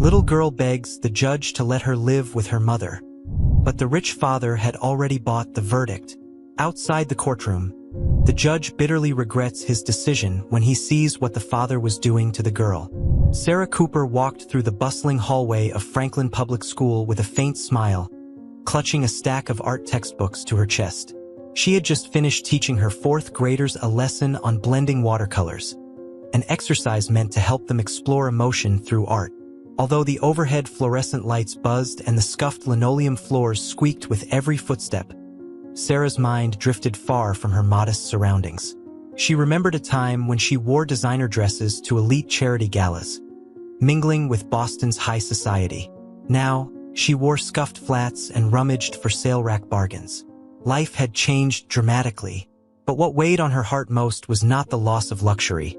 Little girl begs the judge to let her live with her mother. But the rich father had already bought the verdict. Outside the courtroom, the judge bitterly regrets his decision when he sees what the father was doing to the girl. Sarah Cooper walked through the bustling hallway of Franklin Public School with a faint smile, clutching a stack of art textbooks to her chest. She had just finished teaching her fourth graders a lesson on blending watercolors, an exercise meant to help them explore emotion through art. Although the overhead fluorescent lights buzzed and the scuffed linoleum floors squeaked with every footstep, Sarah's mind drifted far from her modest surroundings. She remembered a time when she wore designer dresses to elite charity galas, mingling with Boston's high society. Now, she wore scuffed flats and rummaged for sale rack bargains. Life had changed dramatically, but what weighed on her heart most was not the loss of luxury.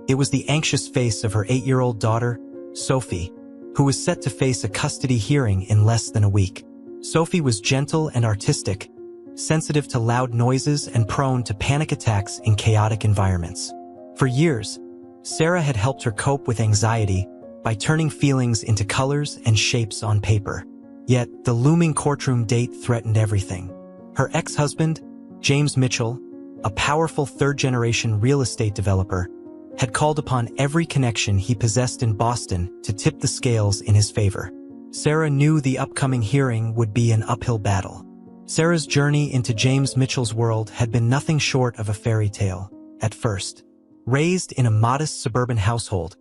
It was the anxious face of her 8-year-old daughter, Sophie, who was set to face a custody hearing in less than a week. Sophie was gentle and artistic, sensitive to loud noises and prone to panic attacks in chaotic environments. For years, Sarah had helped her cope with anxiety by turning feelings into colors and shapes on paper. Yet, the looming courtroom date threatened everything. Her ex-husband, James Mitchell, a powerful third-generation real estate developer, had called upon every connection he possessed in Boston to tip the scales in his favor. Sarah knew the upcoming hearing would be an uphill battle. Sarah's journey into James Mitchell's world had been nothing short of a fairy tale. At first, raised in a modest suburban household,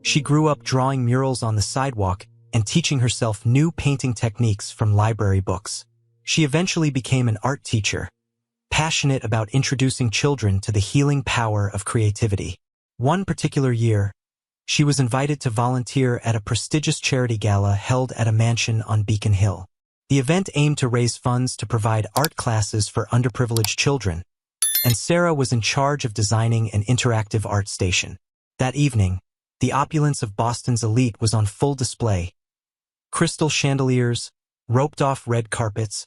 she grew up drawing murals on the sidewalk and teaching herself new painting techniques from library books. She eventually became an art teacher, passionate about introducing children to the healing power of creativity. One particular year, she was invited to volunteer at a prestigious charity gala held at a mansion on Beacon Hill. The event aimed to raise funds to provide art classes for underprivileged children, and Sarah was in charge of designing an interactive art station. That evening, the opulence of Boston's elite was on full display. Crystal chandeliers, roped-off red carpets,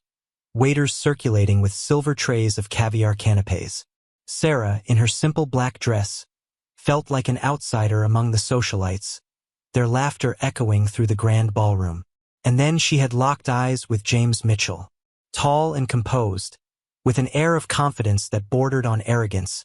waiters circulating with silver trays of caviar canapes. Sarah, in her simple black dress, felt like an outsider among the socialites, their laughter echoing through the grand ballroom. And then she had locked eyes with James Mitchell. Tall and composed, with an air of confidence that bordered on arrogance,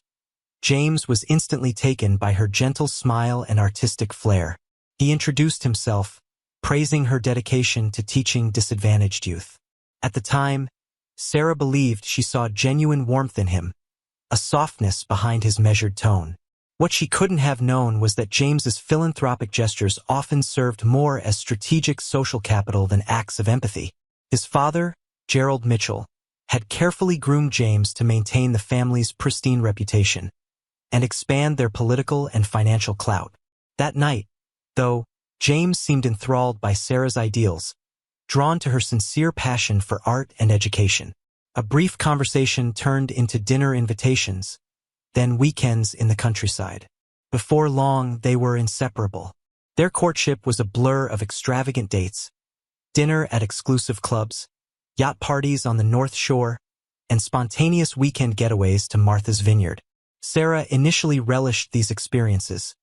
James was instantly taken by her gentle smile and artistic flair. He introduced himself, praising her dedication to teaching disadvantaged youth. At the time, Sarah believed she saw genuine warmth in him, a softness behind his measured tone. What she couldn't have known was that James's philanthropic gestures often served more as strategic social capital than acts of empathy. His father, Gerald Mitchell, had carefully groomed James to maintain the family's pristine reputation and expand their political and financial clout. That night, though, James seemed enthralled by Sarah's ideals, drawn to her sincere passion for art and education. A brief conversation turned into dinner invitations, then weekends in the countryside. Before long, they were inseparable. Their courtship was a blur of extravagant dates, dinner at exclusive clubs, yacht parties on the North Shore, and spontaneous weekend getaways to Martha's Vineyard. Sarah initially relished these experiences,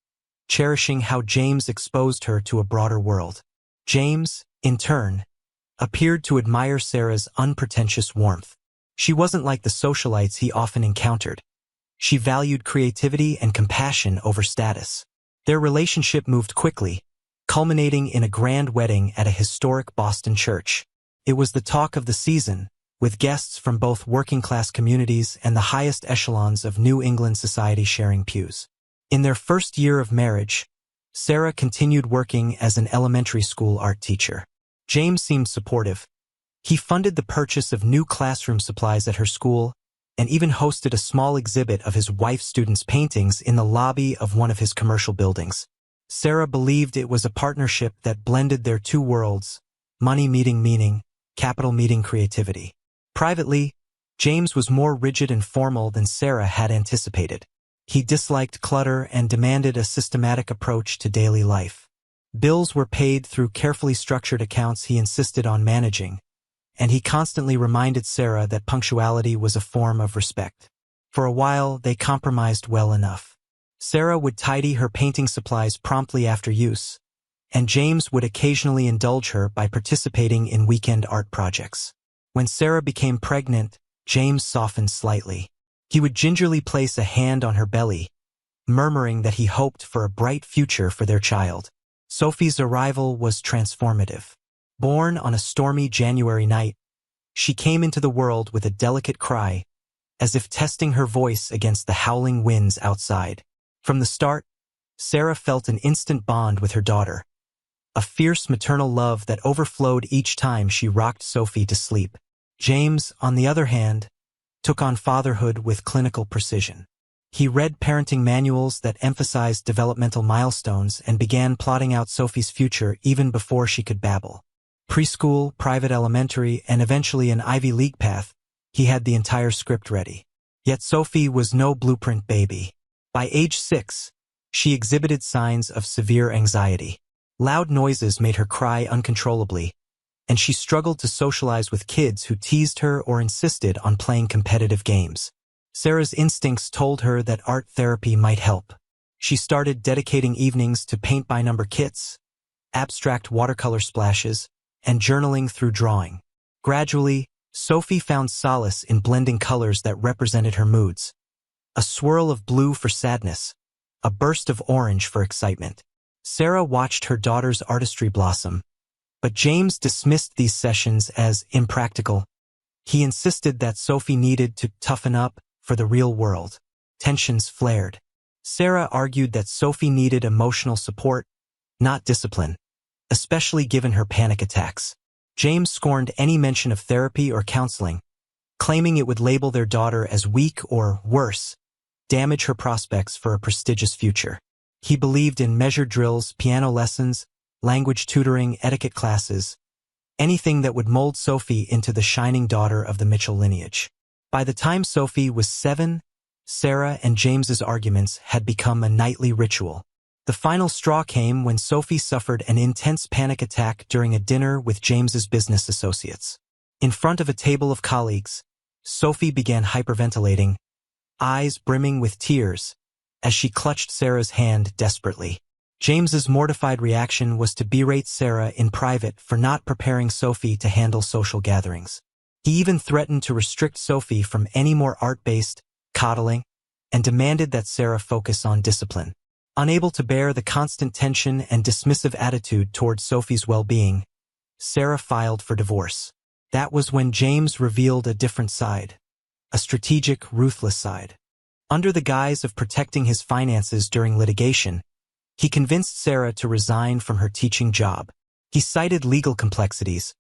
cherishing how James exposed her to a broader world. James, in turn, appeared to admire Sarah's unpretentious warmth. She wasn't like the socialites he often encountered. She valued creativity and compassion over status. Their relationship moved quickly, culminating in a grand wedding at a historic Boston church. It was the talk of the season, with guests from both working-class communities and the highest echelons of New England society sharing pews. In their first year of marriage, Sarah continued working as an elementary school art teacher. James seemed supportive. He funded the purchase of new classroom supplies at her school and even hosted a small exhibit of his wife's students' paintings in the lobby of one of his commercial buildings. Sarah believed it was a partnership that blended their two worlds, money meeting meaning, capital meeting creativity. Privately, James was more rigid and formal than Sarah had anticipated. He disliked clutter and demanded a systematic approach to daily life. Bills were paid through carefully structured accounts he insisted on managing, and he constantly reminded Sarah that punctuality was a form of respect. For a while, they compromised well enough. Sarah would tidy her painting supplies promptly after use, and James would occasionally indulge her by participating in weekend art projects. When Sarah became pregnant, James softened slightly. He would gingerly place a hand on her belly, murmuring that he hoped for a bright future for their child. Sophie's arrival was transformative. Born on a stormy January night, she came into the world with a delicate cry, as if testing her voice against the howling winds outside. From the start, Sarah felt an instant bond with her daughter, a fierce maternal love that overflowed each time she rocked Sophie to sleep. James, on the other hand, took on fatherhood with clinical precision. He read parenting manuals that emphasized developmental milestones and began plotting out Sophie's future even before she could babble. Preschool, private elementary, and eventually an Ivy League path, he had the entire script ready. Yet Sophie was no blueprint baby. By age 6, she exhibited signs of severe anxiety. Loud noises made her cry uncontrollably, and she struggled to socialize with kids who teased her or insisted on playing competitive games. Sarah's instincts told her that art therapy might help. She started dedicating evenings to paint-by-number kits, abstract watercolor splashes, and journaling through drawing. Gradually, Sophie found solace in blending colors that represented her moods. A swirl of blue for sadness, a burst of orange for excitement. Sarah watched her daughter's artistry blossom, but James dismissed these sessions as impractical. He insisted that Sophie needed to toughen up for the real world. Tensions flared. Sarah argued that Sophie needed emotional support, not discipline, especially given her panic attacks. James scorned any mention of therapy or counseling, claiming it would label their daughter as weak or, worse, damage her prospects for a prestigious future. He believed in measured drills, piano lessons, language tutoring, etiquette classes, anything that would mold Sophie into the shining daughter of the Mitchell lineage. By the time Sophie was 7, Sarah and James's arguments had become a nightly ritual. The final straw came when Sophie suffered an intense panic attack during a dinner with James's business associates. In front of a table of colleagues, Sophie began hyperventilating, eyes brimming with tears, as she clutched Sarah's hand desperately. James's mortified reaction was to berate Sarah in private for not preparing Sophie to handle social gatherings. He even threatened to restrict Sophie from any more art-based coddling and demanded that Sarah focus on discipline. Unable to bear the constant tension and dismissive attitude toward Sophie's well-being, Sarah filed for divorce. That was when James revealed a different side, a strategic, ruthless side. Under the guise of protecting his finances during litigation, he convinced Sarah to resign from her teaching job. He cited legal complexities,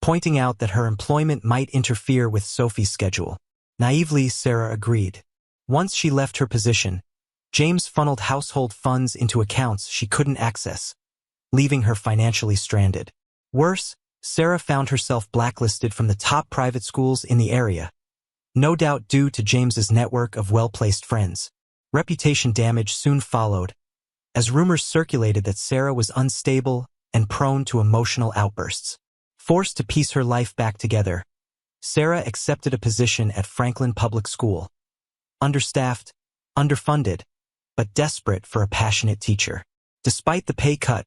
pointing out that her employment might interfere with Sophie's schedule. Naively, Sarah agreed. Once she left her position, James funneled household funds into accounts she couldn't access, leaving her financially stranded. Worse, Sarah found herself blacklisted from the top private schools in the area, no doubt due to James's network of well-placed friends. Reputation damage soon followed, as rumors circulated that Sarah was unstable and prone to emotional outbursts. Forced to piece her life back together, Sarah accepted a position at Franklin Public School. Understaffed, underfunded, but desperate for a passionate teacher. Despite the pay cut,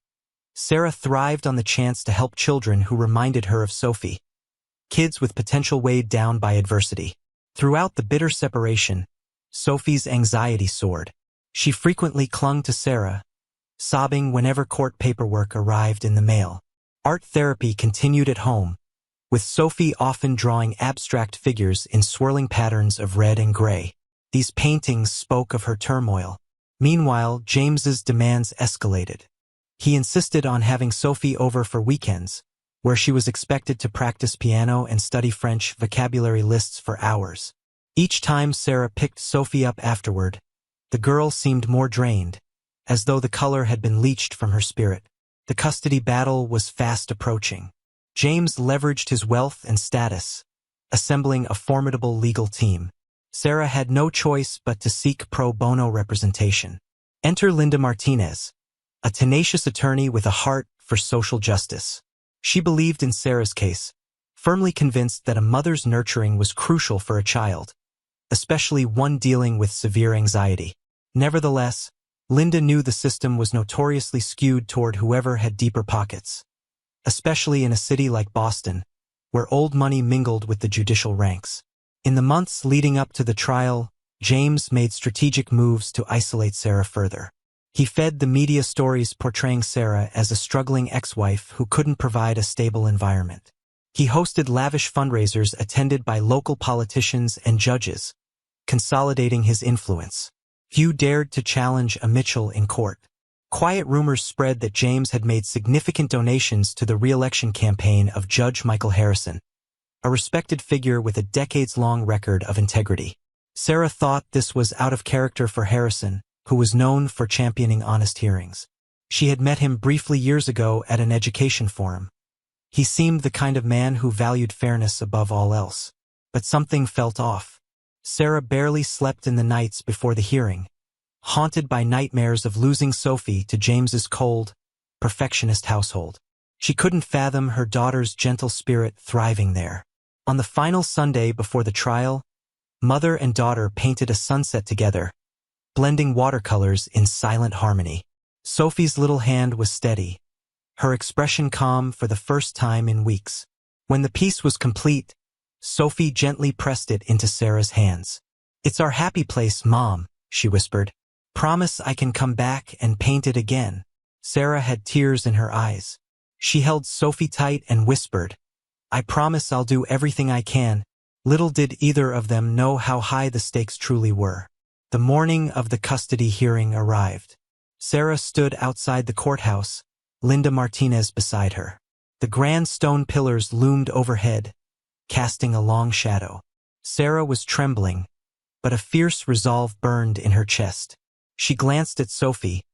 Sarah thrived on the chance to help children who reminded her of Sophie, kids with potential weighed down by adversity. Throughout the bitter separation, Sophie's anxiety soared. She frequently clung to Sarah, sobbing whenever court paperwork arrived in the mail. Art therapy continued at home, with Sophie often drawing abstract figures in swirling patterns of red and gray. These paintings spoke of her turmoil. Meanwhile, James's demands escalated. He insisted on having Sophie over for weekends, where she was expected to practice piano and study French vocabulary lists for hours. Each time Sarah picked Sophie up afterward, the girl seemed more drained, as though the color had been leached from her spirit. The custody battle was fast approaching. James leveraged his wealth and status, assembling a formidable legal team. Sarah had no choice but to seek pro bono representation. Enter Linda Martinez, a tenacious attorney with a heart for social justice. She believed in Sarah's case, firmly convinced that a mother's nurturing was crucial for a child, especially one dealing with severe anxiety. Nevertheless, Linda knew the system was notoriously skewed toward whoever had deeper pockets, especially in a city like Boston, where old money mingled with the judicial ranks. In the months leading up to the trial, James made strategic moves to isolate Sarah further. He fed the media stories portraying Sarah as a struggling ex-wife who couldn't provide a stable environment. He hosted lavish fundraisers attended by local politicians and judges, consolidating his influence. Few dared to challenge a Mitchell in court. Quiet rumors spread that James had made significant donations to the re-election campaign of Judge Michael Harrison, a respected figure with a decades-long record of integrity. Sarah thought this was out of character for Harrison, who was known for championing honest hearings. She had met him briefly years ago at an education forum. He seemed the kind of man who valued fairness above all else. But something felt off. Sarah barely slept in the nights before the hearing, haunted by nightmares of losing Sophie to James's cold, perfectionist household. She couldn't fathom her daughter's gentle spirit thriving there. On the final Sunday before the trial, mother and daughter painted a sunset together, blending watercolors in silent harmony. Sophie's little hand was steady, her expression calm for the first time in weeks. When the piece was complete, Sophie gently pressed it into Sarah's hands. "It's our happy place, Mom," she whispered. "Promise I can come back and paint it again." Sarah had tears in her eyes. She held Sophie tight and whispered, "I promise I'll do everything I can." Little did either of them know how high the stakes truly were. The morning of the custody hearing arrived. Sarah stood outside the courthouse, Linda Martinez beside her. The grand stone pillars loomed overhead, casting a long shadow. Sarah was trembling, but a fierce resolve burned in her chest. She glanced at Sophie,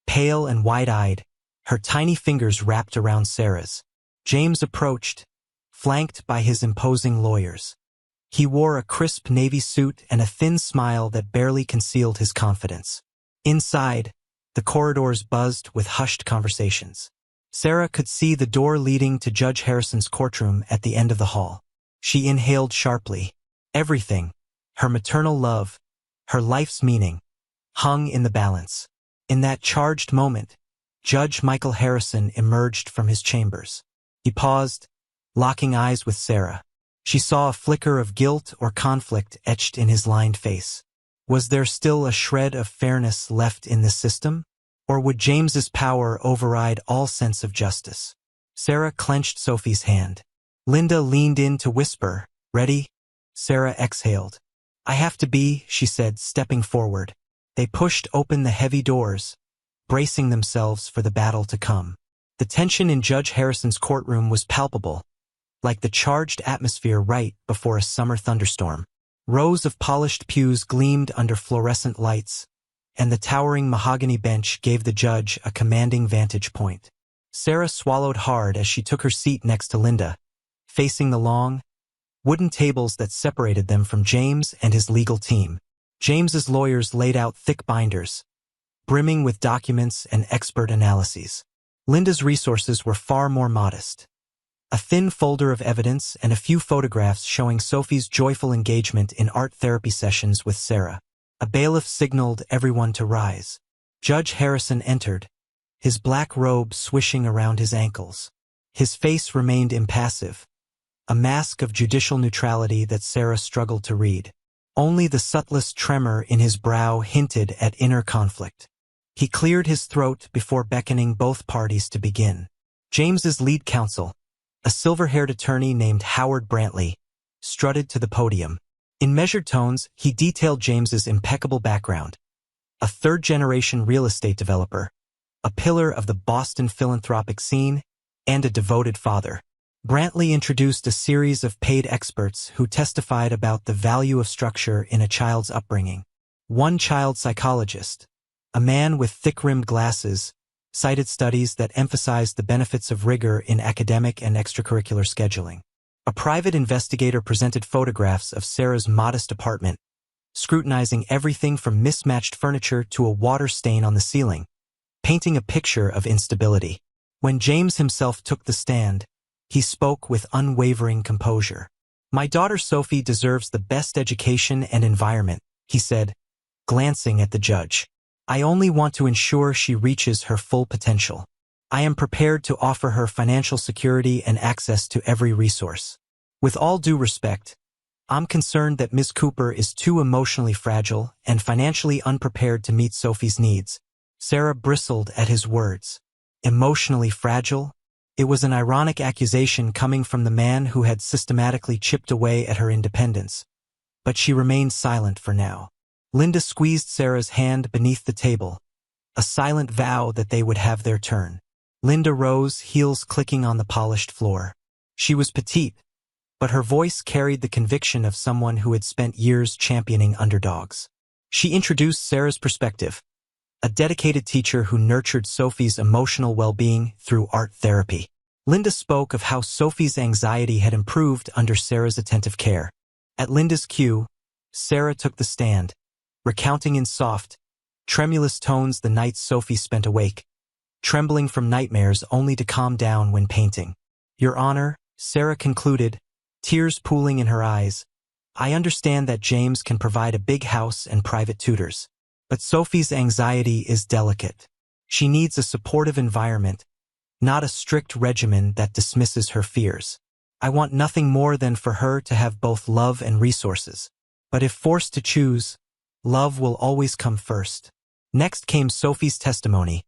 pale and wide-eyed, her tiny fingers wrapped around Sarah's. James approached, flanked by his imposing lawyers. He wore a crisp navy suit and a thin smile that barely concealed his confidence. Inside, the corridors buzzed with hushed conversations. Sarah could see the door leading to Judge Harrison's courtroom at the end of the hall. She inhaled sharply. Everything, her maternal love, her life's meaning, hung in the balance. In that charged moment, Judge Michael Harrison emerged from his chambers. He paused, locking eyes with Sarah. She saw a flicker of guilt or conflict etched in his lined face. Was there still a shred of fairness left in the system? Or would James's power override all sense of justice? Sarah clenched Sophie's hand. Linda leaned in to whisper, "Ready?" Sarah exhaled. "I have to be," she said, stepping forward. They pushed open the heavy doors, bracing themselves for the battle to come. The tension in Judge Harrison's courtroom was palpable, like the charged atmosphere right before a summer thunderstorm. Rows of polished pews gleamed under fluorescent lights, and the towering mahogany bench gave the judge a commanding vantage point. Sarah swallowed hard as she took her seat next to Linda, facing the long, wooden tables that separated them from James and his legal team. James's lawyers laid out thick binders, brimming with documents and expert analyses. Linda's resources were far more modest. A thin folder of evidence and a few photographs showing Sophie's joyful engagement in art therapy sessions with Sarah. A bailiff signaled everyone to rise. Judge Harrison entered, his black robe swishing around his ankles. His face remained impassive, a mask of judicial neutrality that Sarah struggled to read. Only the subtlest tremor in his brow hinted at inner conflict. He cleared his throat before beckoning both parties to begin. James's lead counsel, a silver-haired attorney named Howard Brantley, strutted to the podium. In measured tones, he detailed James's impeccable background. A third-generation real estate developer, a pillar of the Boston philanthropic scene, and a devoted father. Brantley introduced a series of paid experts who testified about the value of structure in a child's upbringing. One child psychologist, a man with thick-rimmed glasses, cited studies that emphasized the benefits of rigor in academic and extracurricular scheduling. A private investigator presented photographs of Sarah's modest apartment, scrutinizing everything from mismatched furniture to a water stain on the ceiling, painting a picture of instability. When James himself took the stand, he spoke with unwavering composure. "My daughter Sophie deserves the best education and environment," he said, glancing at the judge. I only want to ensure she reaches her full potential. I am prepared to offer her financial security and access to every resource. With all due respect, I'm concerned that Ms. Cooper is too emotionally fragile and financially unprepared to meet Sophie's needs. Sarah bristled at his words. Emotionally fragile? It was an ironic accusation coming from the man who had systematically chipped away at her independence. But she remained silent for now. Linda squeezed Sarah's hand beneath the table, a silent vow that they would have their turn. Linda rose, heels clicking on the polished floor. She was petite, but her voice carried the conviction of someone who had spent years championing underdogs. She introduced Sarah's perspective, a dedicated teacher who nurtured Sophie's emotional well-being through art therapy. Linda spoke of how Sophie's anxiety had improved under Sarah's attentive care. At Linda's cue, Sarah took the stand, recounting in soft, tremulous tones the nights Sophie spent awake, trembling from nightmares only to calm down when painting. Your Honor, Sarah concluded, tears pooling in her eyes, I understand that James can provide a big house and private tutors. But Sophie's anxiety is delicate. She needs a supportive environment, not a strict regimen that dismisses her fears. I want nothing more than for her to have both love and resources. But if forced to choose, love will always come first. Next came Sophie's testimony,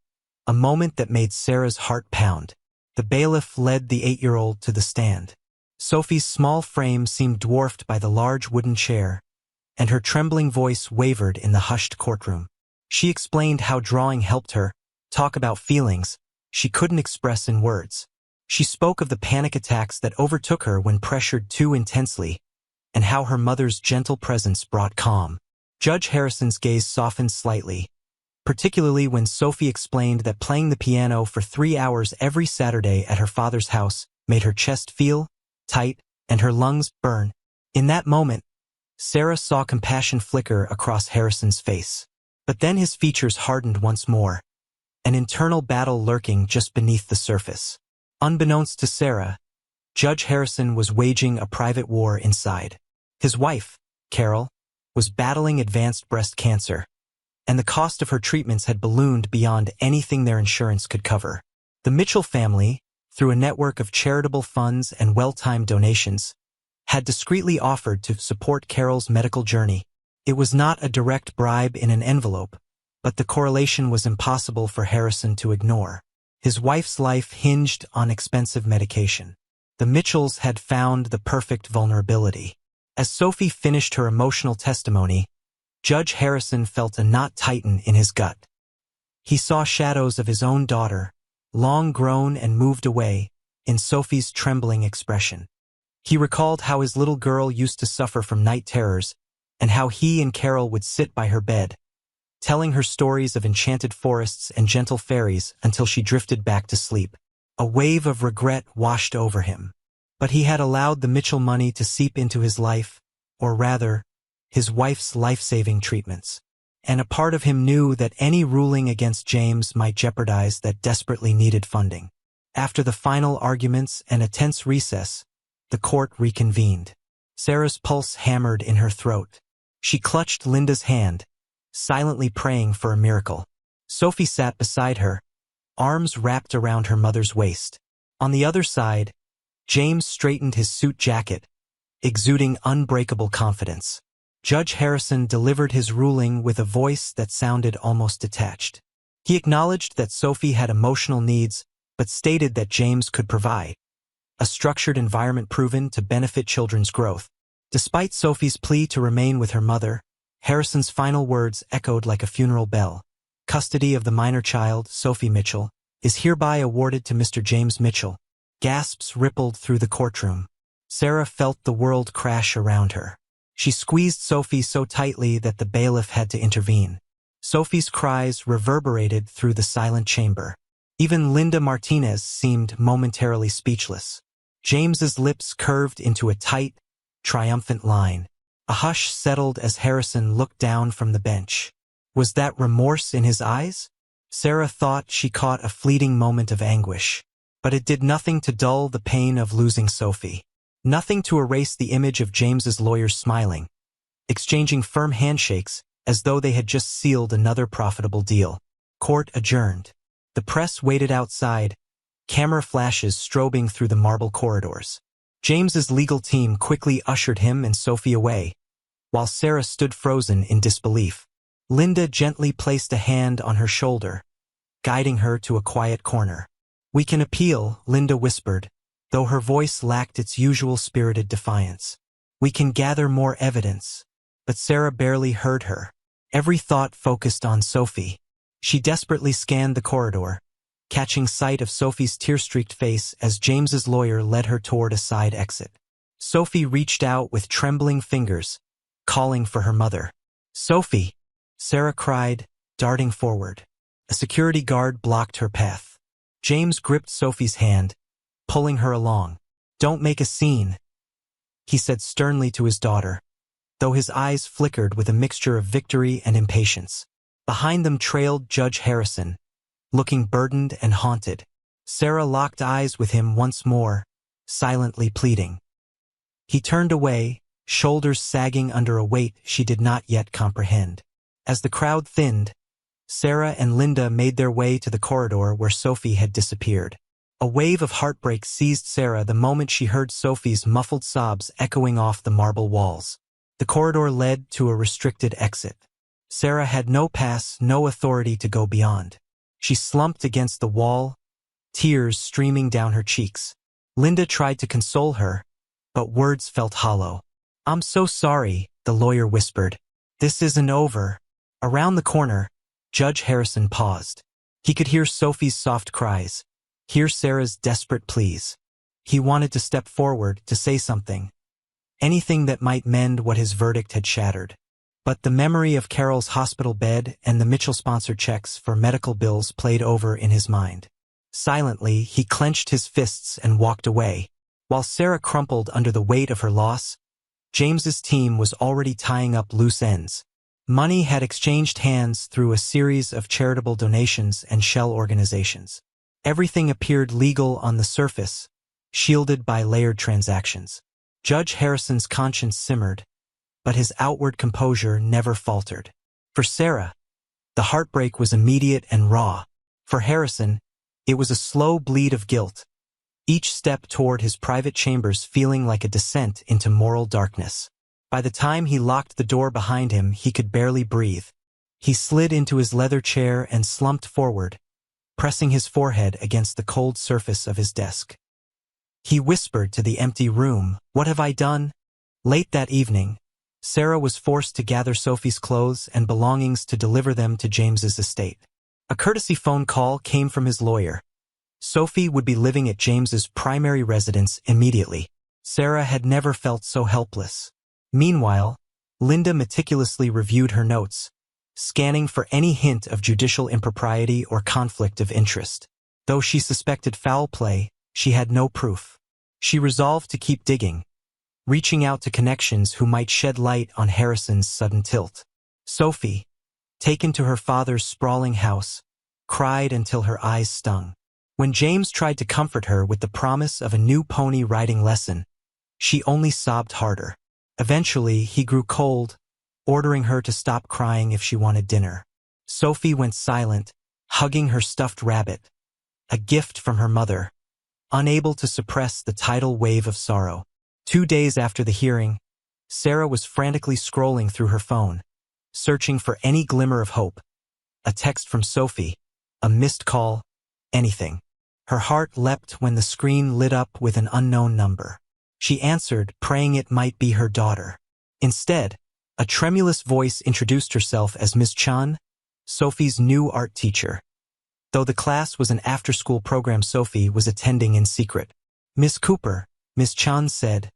a moment that made Sarah's heart pound. The bailiff led the 8-year-old to the stand. Sophie's small frame seemed dwarfed by the large wooden chair, and her trembling voice wavered in the hushed courtroom. She explained how drawing helped her talk about feelings she couldn't express in words. She spoke of the panic attacks that overtook her when pressured too intensely, and how her mother's gentle presence brought calm. Judge Harrison's gaze softened slightly, particularly when Sophie explained that playing the piano for 3 hours every Saturday at her father's house made her chest feel tight and her lungs burn. In that moment, Sarah saw compassion flicker across Harrison's face. But then his features hardened once more, an internal battle lurking just beneath the surface. Unbeknownst to Sarah, Judge Harrison was waging a private war inside. His wife, Carol, was battling advanced breast cancer, and the cost of her treatments had ballooned beyond anything their insurance could cover. The Mitchell family, through a network of charitable funds and well-timed donations, had discreetly offered to support Carol's medical journey. It was not a direct bribe in an envelope, but the correlation was impossible for Harrison to ignore. His wife's life hinged on expensive medication. The Mitchells had found the perfect vulnerability. As Sophie finished her emotional testimony, Judge Harrison felt a knot tighten in his gut. He saw shadows of his own daughter, long grown and moved away, in Sophie's trembling expression. He recalled how his little girl used to suffer from night terrors, and how he and Carol would sit by her bed, telling her stories of enchanted forests and gentle fairies until she drifted back to sleep. A wave of regret washed over him. But he had allowed the Mitchell money to seep into his life, or rather, his wife's life-saving treatments. And a part of him knew that any ruling against James might jeopardize that desperately needed funding. After the final arguments and a tense recess, the court reconvened. Sarah's pulse hammered in her throat. She clutched Linda's hand, silently praying for a miracle. Sophie sat beside her, arms wrapped around her mother's waist. On the other side, James straightened his suit jacket, exuding unbreakable confidence. Judge Harrison delivered his ruling with a voice that sounded almost detached. He acknowledged that Sophie had emotional needs, but stated that James could provide a structured environment proven to benefit children's growth. Despite Sophie's plea to remain with her mother, Harrison's final words echoed like a funeral bell. Custody of the minor child, Sophie Mitchell, is hereby awarded to Mr. James Mitchell. Gasps rippled through the courtroom. Sarah felt the world crash around her. She squeezed Sophie so tightly that the bailiff had to intervene. Sophie's cries reverberated through the silent chamber. Even Linda Martinez seemed momentarily speechless. James's lips curved into a tight, triumphant line. A hush settled as Harrison looked down from the bench. Was that remorse in his eyes? Sarah thought she caught a fleeting moment of anguish. But it did nothing to dull the pain of losing Sophie. Nothing to erase the image of James's lawyers smiling, exchanging firm handshakes as though they had just sealed another profitable deal. Court adjourned. The press waited outside, camera flashes strobing through the marble corridors. James's legal team quickly ushered him and Sophie away, while Sarah stood frozen in disbelief. Linda gently placed a hand on her shoulder, guiding her to a quiet corner. "We can appeal," Linda whispered, though her voice lacked its usual spirited defiance. "We can gather more evidence." But Sarah barely heard her. Every thought focused on Sophie. She desperately scanned the corridor, catching sight of Sophie's tear-streaked face as James's lawyer led her toward a side exit. Sophie reached out with trembling fingers, calling for her mother. "Sophie!" Sarah cried, darting forward. A security guard blocked her path. James gripped Sophie's hand, pulling her along. "Don't make a scene," he said sternly to his daughter, though his eyes flickered with a mixture of victory and impatience. Behind them trailed Judge Harrison, looking burdened and haunted. Sarah locked eyes with him once more, silently pleading. He turned away, shoulders sagging under a weight she did not yet comprehend. As the crowd thinned, Sarah and Linda made their way to the corridor where Sophie had disappeared. A wave of heartbreak seized Sarah the moment she heard Sophie's muffled sobs echoing off the marble walls. The corridor led to a restricted exit. Sarah had no pass, no authority to go beyond. She slumped against the wall, tears streaming down her cheeks. Linda tried to console her, but words felt hollow. "I'm so sorry," the lawyer whispered. "This isn't over." Around the corner, Judge Harrison paused. He could hear Sophie's soft cries, hear Sarah's desperate pleas. He wanted to step forward, to say something. Anything that might mend what his verdict had shattered. But the memory of Carol's hospital bed and the Mitchell-sponsored checks for medical bills played over in his mind. Silently, he clenched his fists and walked away. While Sarah crumpled under the weight of her loss, James's team was already tying up loose ends. Money had exchanged hands through a series of charitable donations and shell organizations. Everything appeared legal on the surface, shielded by layered transactions. Judge Harrison's conscience simmered, but his outward composure never faltered. For Sarah, the heartbreak was immediate and raw. For Harrison, it was a slow bleed of guilt, each step toward his private chambers feeling like a descent into moral darkness. By the time he locked the door behind him, he could barely breathe. He slid into his leather chair and slumped forward, pressing his forehead against the cold surface of his desk. He whispered to the empty room, "What have I done?" Late that evening, Sarah was forced to gather Sophie's clothes and belongings to deliver them to James's estate. A courtesy phone call came from his lawyer. Sophie would be living at James's primary residence immediately. Sarah had never felt so helpless. Meanwhile, Linda meticulously reviewed her notes, scanning for any hint of judicial impropriety or conflict of interest. Though she suspected foul play, she had no proof. She resolved to keep digging, reaching out to connections who might shed light on Harrison's sudden tilt. Sophie, taken to her father's sprawling house, cried until her eyes stung. When James tried to comfort her with the promise of a new pony riding lesson, she only sobbed harder. Eventually, he grew cold, ordering her to stop crying if she wanted dinner. Sophie went silent, hugging her stuffed rabbit, a gift from her mother, unable to suppress the tidal wave of sorrow. 2 days after the hearing, Sarah was frantically scrolling through her phone, searching for any glimmer of hope. A text from Sophie, a missed call, anything. Her heart leapt when the screen lit up with an unknown number. She answered, praying it might be her daughter. Instead, a tremulous voice introduced herself as Miss Chan, Sophie's new art teacher. Though the class was an after-school program, Sophie was attending in secret. "Miss Cooper," Miss Chan said,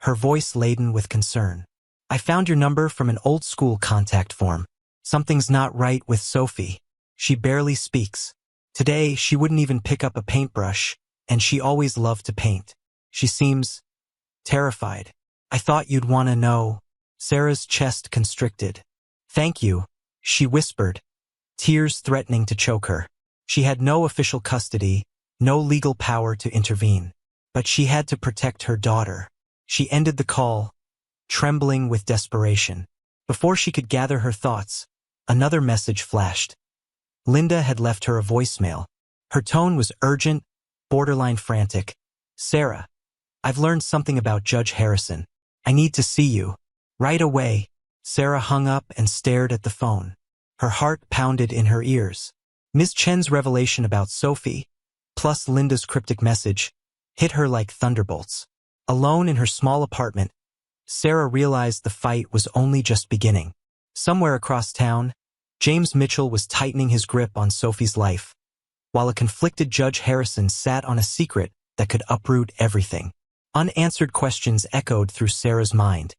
her voice laden with concern. "I found your number from an old-school contact form. Something's not right with Sophie. She barely speaks. Today, she wouldn't even pick up a paintbrush, and she always loved to paint. She seems terrified. I thought you'd want to know." Sarah's chest constricted. "Thank you," she whispered, tears threatening to choke her. She had no official custody, no legal power to intervene. But she had to protect her daughter. She ended the call, trembling with desperation. Before she could gather her thoughts, another message flashed. Linda had left her a voicemail. Her tone was urgent, borderline frantic. "Sarah, I've learned something about Judge Harrison. I need to see you. Right away." Sarah hung up and stared at the phone. Her heart pounded in her ears. Ms. Chen's revelation about Sophie, plus Linda's cryptic message, hit her like thunderbolts. Alone in her small apartment, Sarah realized the fight was only just beginning. Somewhere across town, James Mitchell was tightening his grip on Sophie's life, while a conflicted Judge Harrison sat on a secret that could uproot everything. Unanswered questions echoed through Sarah's mind.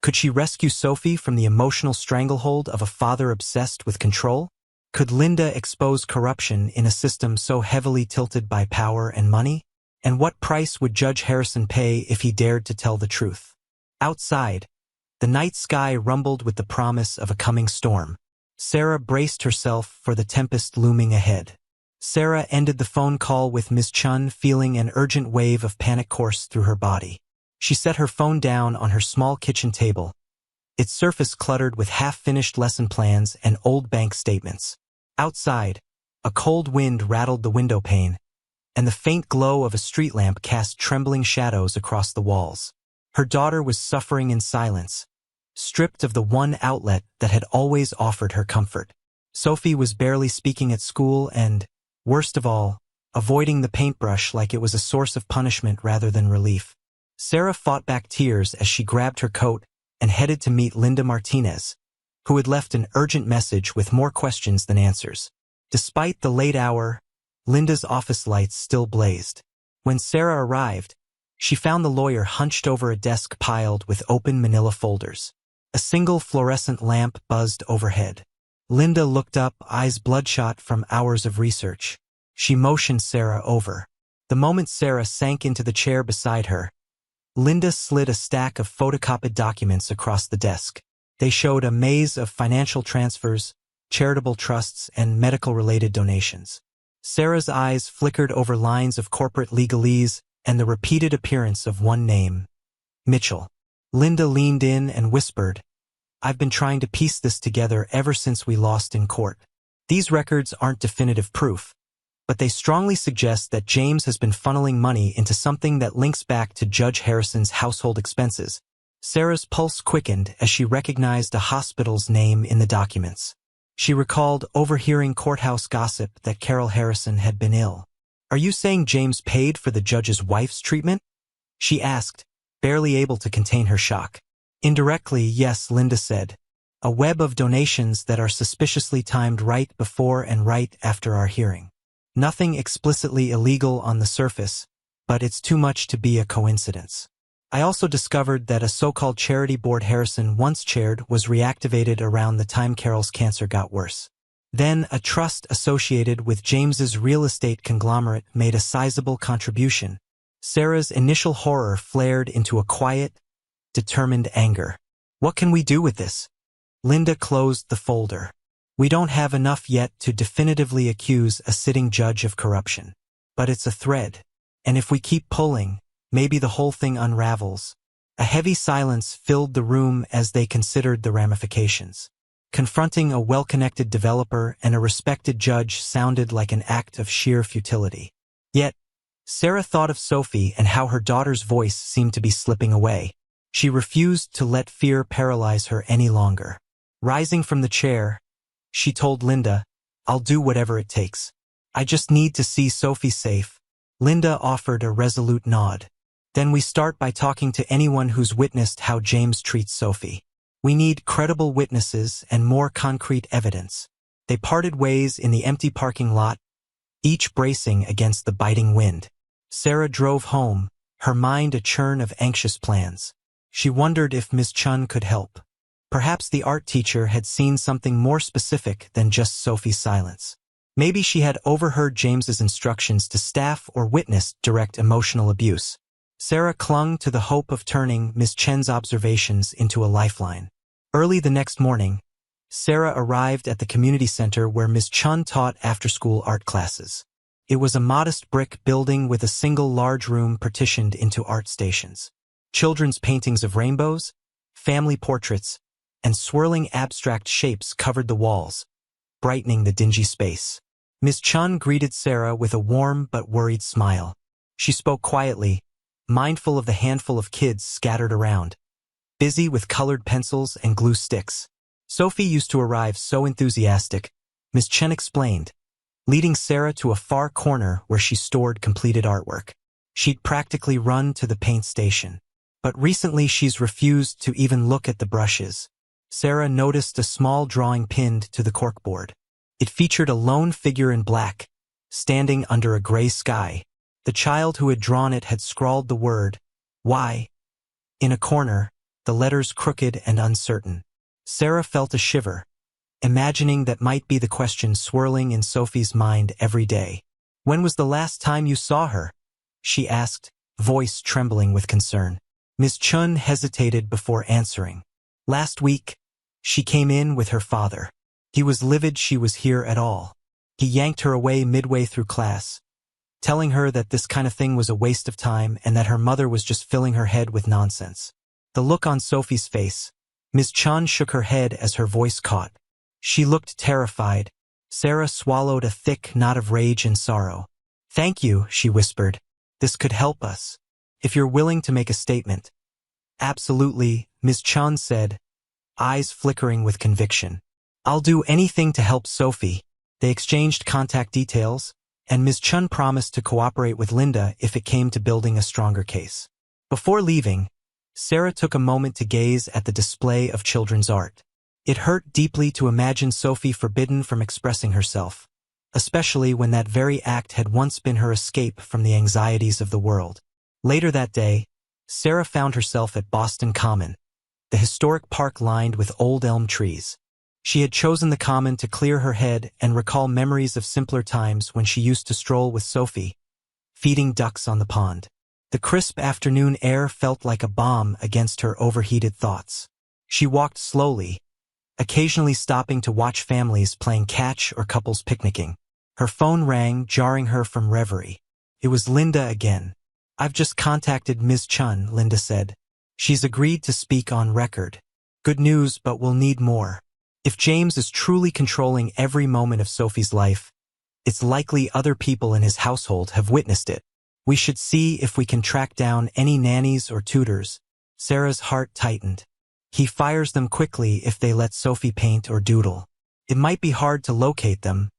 Could she rescue Sophie from the emotional stranglehold of a father obsessed with control? Could Linda expose corruption in a system so heavily tilted by power and money? And what price would Judge Harrison pay if he dared to tell the truth? Outside, the night sky rumbled with the promise of a coming storm. Sarah braced herself for the tempest looming ahead. Sarah ended the phone call with Ms. Chun feeling an urgent wave of panic course through her body. She set her phone down on her small kitchen table, its surface cluttered with half-finished lesson plans and old bank statements. Outside, a cold wind rattled the window pane, and the faint glow of a street lamp cast trembling shadows across the walls. Her daughter was suffering in silence, stripped of the one outlet that had always offered her comfort. Sophie was barely speaking at school and, worst of all, avoiding the paintbrush like it was a source of punishment rather than relief. Sarah fought back tears as she grabbed her coat and headed to meet Linda Martinez, who had left an urgent message with more questions than answers. Despite the late hour, Linda's office lights still blazed. When Sarah arrived, she found the lawyer hunched over a desk piled with open manila folders. A single fluorescent lamp buzzed overhead. Linda looked up, eyes bloodshot from hours of research. She motioned Sarah over. The moment Sarah sank into the chair beside her, Linda slid a stack of photocopied documents across the desk. They showed a maze of financial transfers, charitable trusts, and medical-related donations. Sarah's eyes flickered over lines of corporate legalese and the repeated appearance of one name, Mitchell. Linda leaned in and whispered, "I've been trying to piece this together ever since we lost in court. These records aren't definitive proof, but they strongly suggest that James has been funneling money into something that links back to Judge Harrison's household expenses." Sarah's pulse quickened as she recognized a hospital's name in the documents. She recalled overhearing courthouse gossip that Carol Harrison had been ill. "Are you saying James paid for the judge's wife's treatment?" she asked, barely able to contain her shock. "Indirectly, yes," Linda said. "A web of donations that are suspiciously timed right before and right after our hearing. Nothing explicitly illegal on the surface, but it's too much to be a coincidence." I also discovered that a so-called charity board Harrison once chaired was reactivated around the time Carol's cancer got worse. Then a trust associated with James's real estate conglomerate made a sizable contribution. Sarah's initial horror flared into a quiet, determined anger. "What can we do with this?" Linda closed the folder. "We don't have enough yet to definitively accuse a sitting judge of corruption. But it's a thread, and if we keep pulling, maybe the whole thing unravels." A heavy silence filled the room as they considered the ramifications. Confronting a well-connected developer and a respected judge sounded like an act of sheer futility. Yet, Sarah thought of Sophie and how her daughter's voice seemed to be slipping away. She refused to let fear paralyze her any longer. Rising from the chair, she told Linda, "I'll do whatever it takes. I just need to see Sophie safe." Linda offered a resolute nod. "Then we start by talking to anyone who's witnessed how James treats Sophie. We need credible witnesses and more concrete evidence." They parted ways in the empty parking lot, each bracing against the biting wind. Sarah drove home, her mind a churn of anxious plans. She wondered if Ms. Chun could help. Perhaps the art teacher had seen something more specific than just Sophie's silence. Maybe she had overheard James's instructions to staff or witnessed direct emotional abuse. Sarah clung to the hope of turning Ms. Chen's observations into a lifeline. Early the next morning, Sarah arrived at the community center where Ms. Chun taught after-school art classes. It was a modest brick building with a single large room partitioned into art stations. Children's paintings of rainbows, family portraits, and swirling abstract shapes covered the walls, brightening the dingy space. Miss Chun greeted Sarah with a warm but worried smile. She spoke quietly, mindful of the handful of kids scattered around, busy with colored pencils and glue sticks. Sophie used to arrive so enthusiastic, Miss Chen explained, leading Sarah to a far corner where she stored completed artwork. She'd practically run to the paint station. But recently she's refused to even look at the brushes. Sarah noticed a small drawing pinned to the corkboard. It featured a lone figure in black, standing under a gray sky. The child who had drawn it had scrawled the word, "Why?" in a corner, the letters crooked and uncertain. Sarah felt a shiver, imagining that might be the question swirling in Sophie's mind every day. "When was the last time you saw her?" she asked, voice trembling with concern. Miss Chun hesitated before answering. "Last week, she came in with her father. He was livid she was here at all. He yanked her away midway through class, telling her that this kind of thing was a waste of time and that her mother was just filling her head with nonsense." The look on Sophie's face, Miss Chun shook her head as her voice caught. She looked terrified. Sarah swallowed a thick knot of rage and sorrow. "Thank you," she whispered. "This could help us. If you're willing to make a statement." "Absolutely," Miss Chun said, eyes flickering with conviction. "I'll do anything to help Sophie." They exchanged contact details, and Miss Chun promised to cooperate with Linda if it came to building a stronger case. Before leaving, Sarah took a moment to gaze at the display of children's art. It hurt deeply to imagine Sophie forbidden from expressing herself, especially when that very act had once been her escape from the anxieties of the world. Later that day, Sarah found herself at Boston Common, the historic park lined with old elm trees. She had chosen the common to clear her head and recall memories of simpler times when she used to stroll with Sophie, feeding ducks on the pond. The crisp afternoon air felt like a balm against her overheated thoughts. She walked slowly, occasionally stopping to watch families playing catch or couples picnicking. Her phone rang, jarring her from reverie. It was Linda again. "I've just contacted Ms. Chun," Linda said. "She's agreed to speak on record. Good news, but we'll need more. If James is truly controlling every moment of Sophie's life, it's likely other people in his household have witnessed it. We should see if we can track down any nannies or tutors." Sarah's heart tightened. "He fires them quickly if they let Sophie paint or doodle. It might be hard to locate them,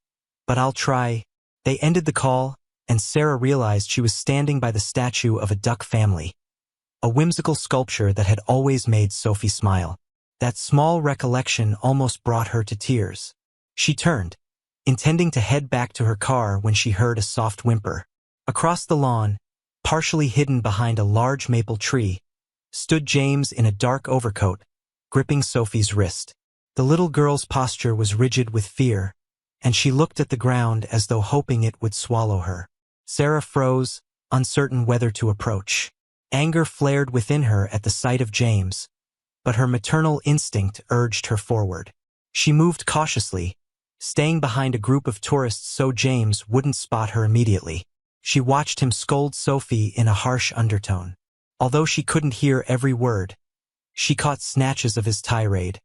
but I'll try." They ended the call, and Sarah realized she was standing by the statue of a duck family, a whimsical sculpture that had always made Sophie smile. That small recollection almost brought her to tears. She turned, intending to head back to her car when she heard a soft whimper. Across the lawn, partially hidden behind a large maple tree, stood James in a dark overcoat, gripping Sophie's wrist. The little girl's posture was rigid with fear, and she looked at the ground as though hoping it would swallow her. Sarah froze, uncertain whether to approach. Anger flared within her at the sight of James, but her maternal instinct urged her forward. She moved cautiously, staying behind a group of tourists so James wouldn't spot her immediately. She watched him scold Sophie in a harsh undertone. Although she couldn't hear every word, she caught snatches of his tirade.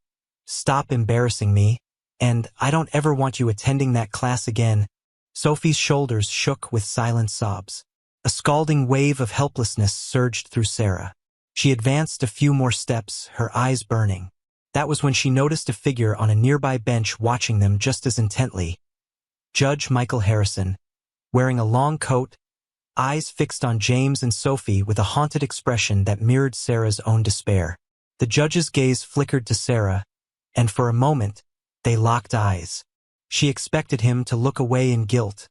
"Stop embarrassing me," and "I don't ever want you attending that class again." Sophie's shoulders shook with silent sobs. A scalding wave of helplessness surged through Sarah. She advanced a few more steps, her eyes burning. That was when she noticed a figure on a nearby bench watching them just as intently. Judge Michael Harrison, wearing a long coat, eyes fixed on James and Sophie with a haunted expression that mirrored Sarah's own despair. The judge's gaze flickered to Sarah, and for a moment, they locked eyes. She expected him to look away in guilt,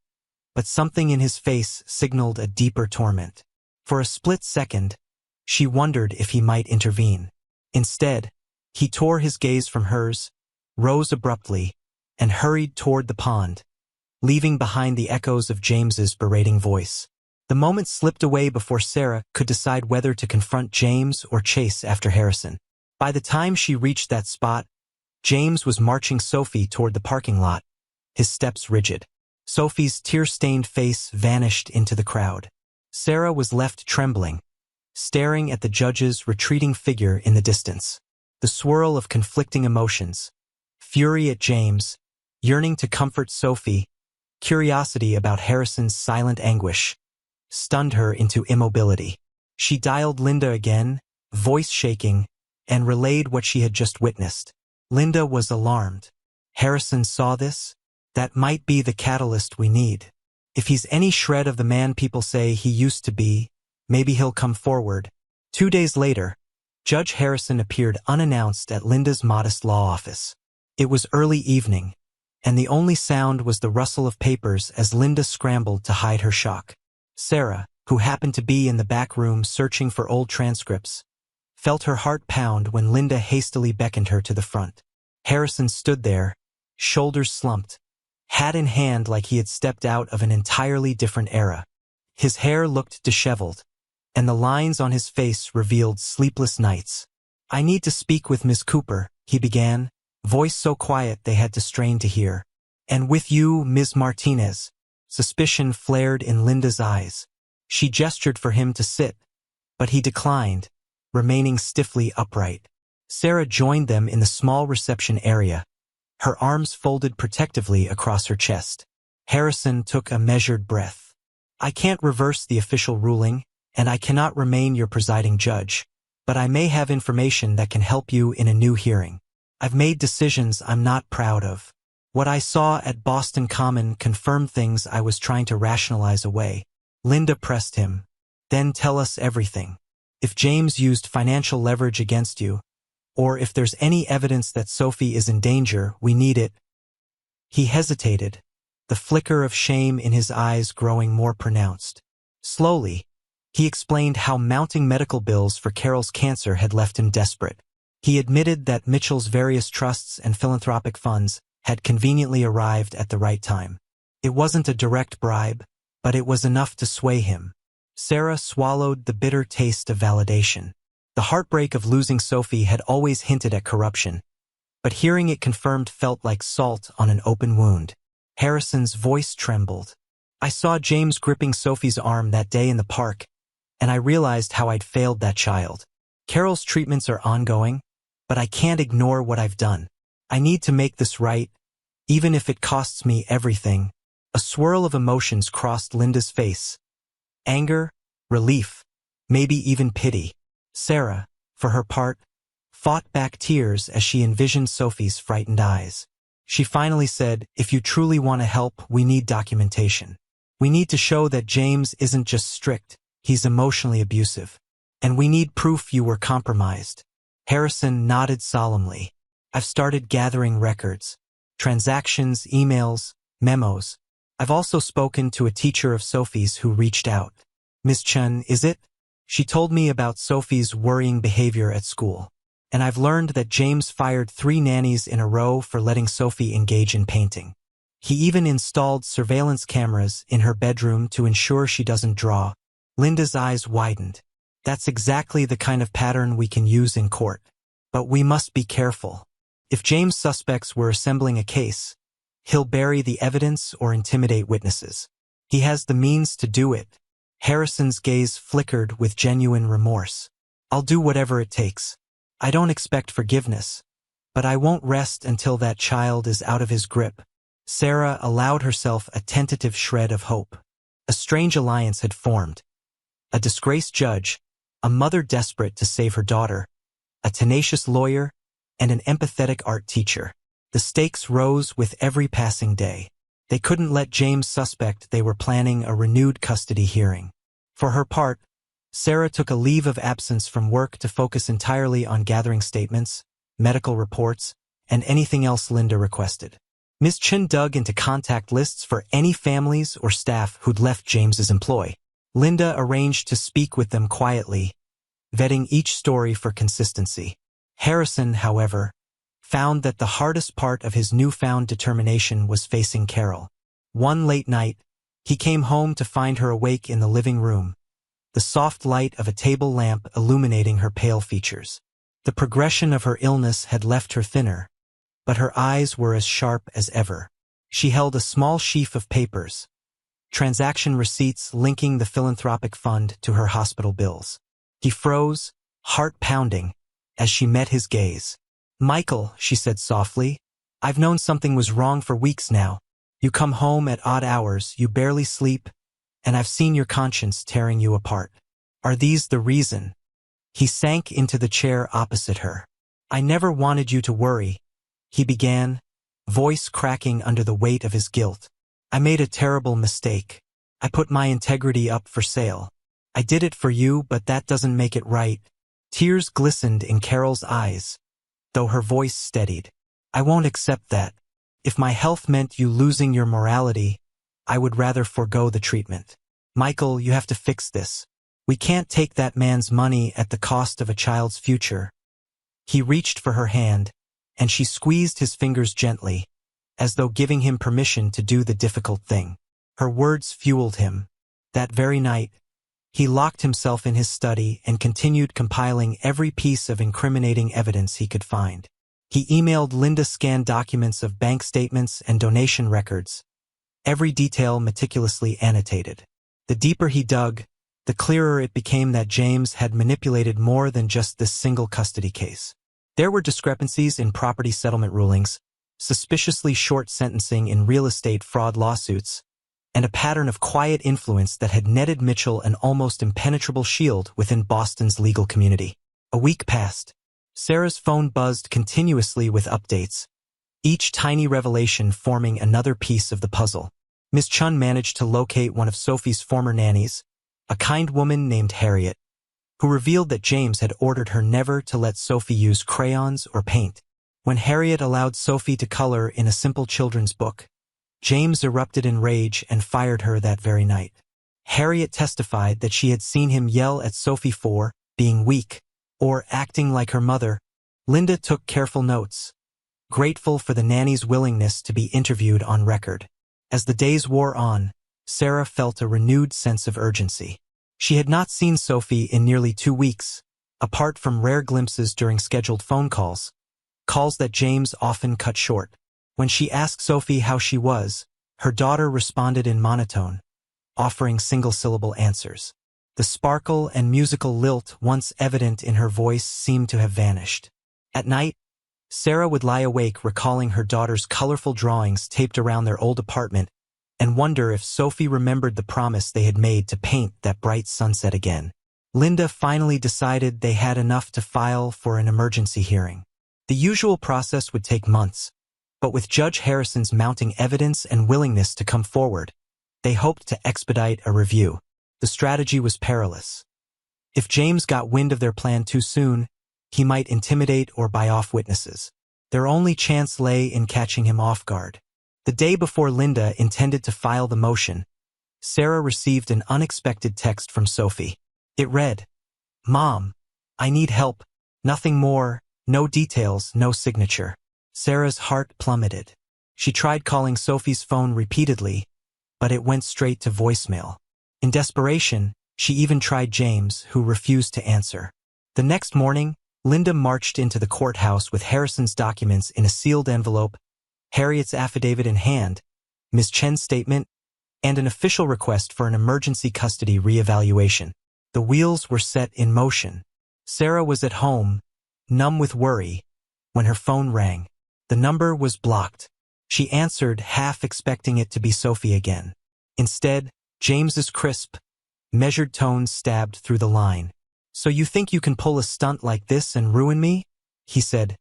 but something in his face signaled a deeper torment. For a split second, she wondered if he might intervene. Instead, he tore his gaze from hers, rose abruptly, and hurried toward the pond, leaving behind the echoes of James's berating voice. The moment slipped away before Sarah could decide whether to confront James or chase after Harrison. By the time she reached that spot, James was marching Sophie toward the parking lot, his steps rigid. Sophie's tear-stained face vanished into the crowd. Sarah was left trembling, staring at the judge's retreating figure in the distance. the swirl of conflicting emotions, fury at James, yearning to comfort Sophie, curiosity about Harrison's silent anguish, stunned her into immobility. She dialed Linda again, voice shaking, and relayed what she had just witnessed. Linda was alarmed. Harrison saw this? That might be the catalyst we need. If he's any shred of the man people say he used to be, maybe he'll come forward. 2 days later, Judge Harrison appeared unannounced at Linda's modest law office. It was early evening, and the only sound was the rustle of papers as Linda scrambled to hide her shock. Sarah, who happened to be in the back room searching for old transcripts, felt her heart pound when Linda hastily beckoned her to the front. Harrison stood there, shoulders slumped, hat in hand like he had stepped out of an entirely different era. His hair looked disheveled, and the lines on his face revealed sleepless nights. "I need to speak with Miss Cooper," he began, voice so quiet they had to strain to hear. "And with you, Ms. Martinez." Suspicion flared in Linda's eyes. She gestured for him to sit, but he declined, remaining stiffly upright. Sarah joined them in the small reception area, her arms folded protectively across her chest. Harrison took a measured breath. "I can't reverse the official ruling, and I cannot remain your presiding judge, but I may have information that can help you in a new hearing. I've made decisions I'm not proud of. What I saw at Boston Common confirmed things I was trying to rationalize away." Linda pressed him. "Then tell us everything. If James used financial leverage against you, or if there's any evidence that Sophie is in danger, we need it." He hesitated, the flicker of shame in his eyes growing more pronounced. Slowly, he explained how mounting medical bills for Carol's cancer had left him desperate. He admitted that Mitchell's various trusts and philanthropic funds had conveniently arrived at the right time. It wasn't a direct bribe, but it was enough to sway him. Sarah swallowed the bitter taste of validation. The heartbreak of losing Sophie had always hinted at corruption, but hearing it confirmed felt like salt on an open wound. Harrison's voice trembled. "I saw James gripping Sophie's arm that day in the park, and I realized how I'd failed that child. Carol's treatments are ongoing, but I can't ignore what I've done. I need to make this right, even if it costs me everything." A swirl of emotions crossed Linda's face. Anger, relief, maybe even pity. Sarah, for her part, fought back tears as she envisioned Sophie's frightened eyes. She finally said, "If you truly want to help, we need documentation. We need to show that James isn't just strict, he's emotionally abusive. And we need proof you were compromised." Harrison nodded solemnly. "I've started gathering records. Transactions, emails, memos. I've also spoken to a teacher of Sophie's who reached out. Miss Chun, is it? She told me about Sophie's worrying behavior at school. And I've learned that James fired 3 nannies in a row for letting Sophie engage in painting. He even installed surveillance cameras in her bedroom to ensure she doesn't draw." Linda's eyes widened. "That's exactly the kind of pattern we can use in court. But we must be careful. If James' suspects were assembling a case, he'll bury the evidence or intimidate witnesses. He has the means to do it." Harrison's gaze flickered with genuine remorse. "I'll do whatever it takes. I don't expect forgiveness, but I won't rest until that child is out of his grip." Sarah allowed herself a tentative shred of hope. A strange alliance had formed. A disgraced judge, a mother desperate to save her daughter, a tenacious lawyer, and an empathetic art teacher. The stakes rose with every passing day. They couldn't let James suspect they were planning a renewed custody hearing. For her part, Sarah took a leave of absence from work to focus entirely on gathering statements, medical reports, and anything else Linda requested. Ms. Chun dug into contact lists for any families or staff who'd left James's employ. Linda arranged to speak with them quietly, vetting each story for consistency. Harrison, however, found that the hardest part of his newfound determination was facing Carol. One late night, he came home to find her awake in the living room, the soft light of a table lamp illuminating her pale features. The progression of her illness had left her thinner, but her eyes were as sharp as ever. She held a small sheaf of papers, transaction receipts linking the philanthropic fund to her hospital bills. He froze, heart pounding, as she met his gaze. "Michael," she said softly, "I've known something was wrong for weeks now. You come home at odd hours, you barely sleep, and I've seen your conscience tearing you apart. Are these the reason?" He sank into the chair opposite her. "I never wanted you to worry," he began, voice cracking under the weight of his guilt. "I made a terrible mistake. I put my integrity up for sale. I did it for you, but that doesn't make it right." Tears glistened in Carol's eyes, though her voice steadied. "I won't accept that. If my health meant you losing your morality, I would rather forego the treatment. Michael, you have to fix this. We can't take that man's money at the cost of a child's future." He reached for her hand, and she squeezed his fingers gently, as though giving him permission to do the difficult thing. Her words fueled him. That very night, he locked himself in his study and continued compiling every piece of incriminating evidence he could find. He emailed Linda scanned documents of bank statements and donation records, every detail meticulously annotated. The deeper he dug, the clearer it became that James had manipulated more than just this single custody case. There were discrepancies in property settlement rulings, suspiciously short sentencing in real estate fraud lawsuits, and a pattern of quiet influence that had netted Mitchell an almost impenetrable shield within Boston's legal community. A week passed. Sarah's phone buzzed continuously with updates, each tiny revelation forming another piece of the puzzle. Miss Chun managed to locate one of Sophie's former nannies, a kind woman named Harriet, who revealed that James had ordered her never to let Sophie use crayons or paint. When Harriet allowed Sophie to color in a simple children's book, James erupted in rage and fired her that very night. Harriet testified that she had seen him yell at Sophie for being weak or acting like her mother. Linda took careful notes, grateful for the nanny's willingness to be interviewed on record. As the days wore on, Sarah felt a renewed sense of urgency. She had not seen Sophie in nearly 2 weeks, apart from rare glimpses during scheduled phone calls that James often cut short. When she asked Sophie how she was, her daughter responded in monotone, offering single-syllable answers. The sparkle and musical lilt once evident in her voice seemed to have vanished. At night, Sarah would lie awake recalling her daughter's colorful drawings taped around their old apartment and wonder if Sophie remembered the promise they had made to paint that bright sunset again. Linda finally decided they had enough to file for an emergency hearing. The usual process would take months, but with Judge Harrison's mounting evidence and willingness to come forward, they hoped to expedite a review. The strategy was perilous. If James got wind of their plan too soon, he might intimidate or buy off witnesses. Their only chance lay in catching him off guard. The day before Linda intended to file the motion, Sarah received an unexpected text from Sophie. It read, "Mom, I need help. Nothing more, no details, no signature." Sarah's heart plummeted. She tried calling Sophie's phone repeatedly, but it went straight to voicemail. In desperation, she even tried James, who refused to answer. The next morning, Linda marched into the courthouse with Harrison's documents in a sealed envelope, Harriet's affidavit in hand, Ms. Chen's statement, and an official request for an emergency custody reevaluation. The wheels were set in motion. Sarah was at home, numb with worry, when her phone rang. The number was blocked. She answered, half expecting it to be Sophie again. Instead, James's crisp, measured tones stabbed through the line. "So you think you can pull a stunt like this and ruin me?" he said,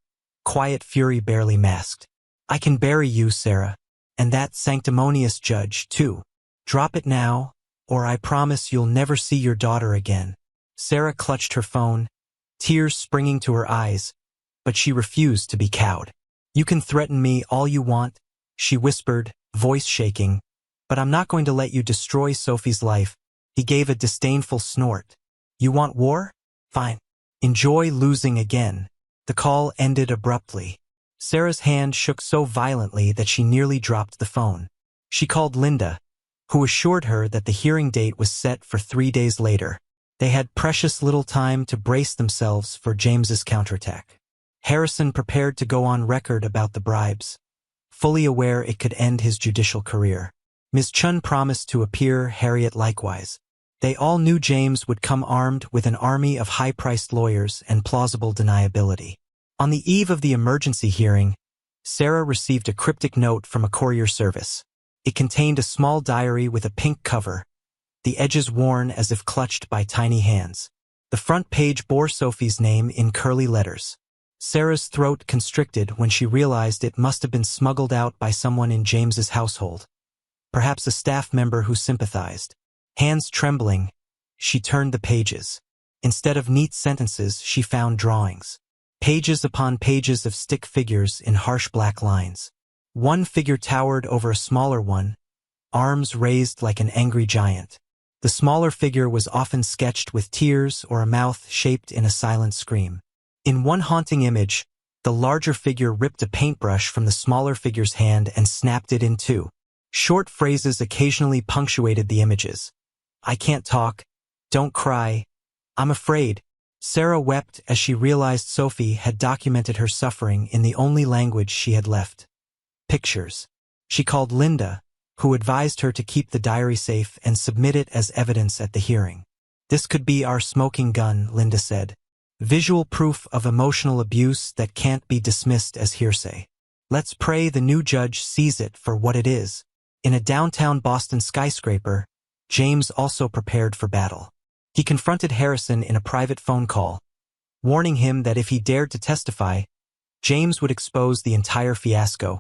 quiet fury barely masked. "I can bury you, Sarah, and that sanctimonious judge, too. Drop it now, or I promise you'll never see your daughter again." Sarah clutched her phone, tears springing to her eyes, but she refused to be cowed. "You can threaten me all you want," she whispered, voice shaking, "but I'm not going to let you destroy Sophie's life." He gave a disdainful snort. "You want war? Fine. Enjoy losing again." The call ended abruptly. Sarah's hand shook so violently that she nearly dropped the phone. She called Linda, who assured her that the hearing date was set for 3 days later. They had precious little time to brace themselves for James's counterattack. Harrison prepared to go on record about the bribes, fully aware it could end his judicial career. Ms. Chun promised to appear, Harriet likewise. They all knew James would come armed with an army of high-priced lawyers and plausible deniability. On the eve of the emergency hearing, Sarah received a cryptic note from a courier service. It contained a small diary with a pink cover, the edges worn as if clutched by tiny hands. The front page bore Sophie's name in curly letters. Sarah's throat constricted when she realized it must have been smuggled out by someone in James's household. Perhaps a staff member who sympathized. Hands trembling, she turned the pages. Instead of neat sentences, she found drawings. Pages upon pages of stick figures in harsh black lines. One figure towered over a smaller one, arms raised like an angry giant. The smaller figure was often sketched with tears or a mouth shaped in a silent scream. In one haunting image, the larger figure ripped a paintbrush from the smaller figure's hand and snapped it in two. Short phrases occasionally punctuated the images. "I can't talk. Don't cry. I'm afraid." Sarah wept as she realized Sophie had documented her suffering in the only language she had left. Pictures. She called Linda, who advised her to keep the diary safe and submit it as evidence at the hearing. "This could be our smoking gun," Linda said. "Visual proof of emotional abuse that can't be dismissed as hearsay. Let's pray the new judge sees it for what it is." In a downtown Boston skyscraper, James also prepared for battle. He confronted Harrison in a private phone call, warning him that if he dared to testify, James would expose the entire fiasco,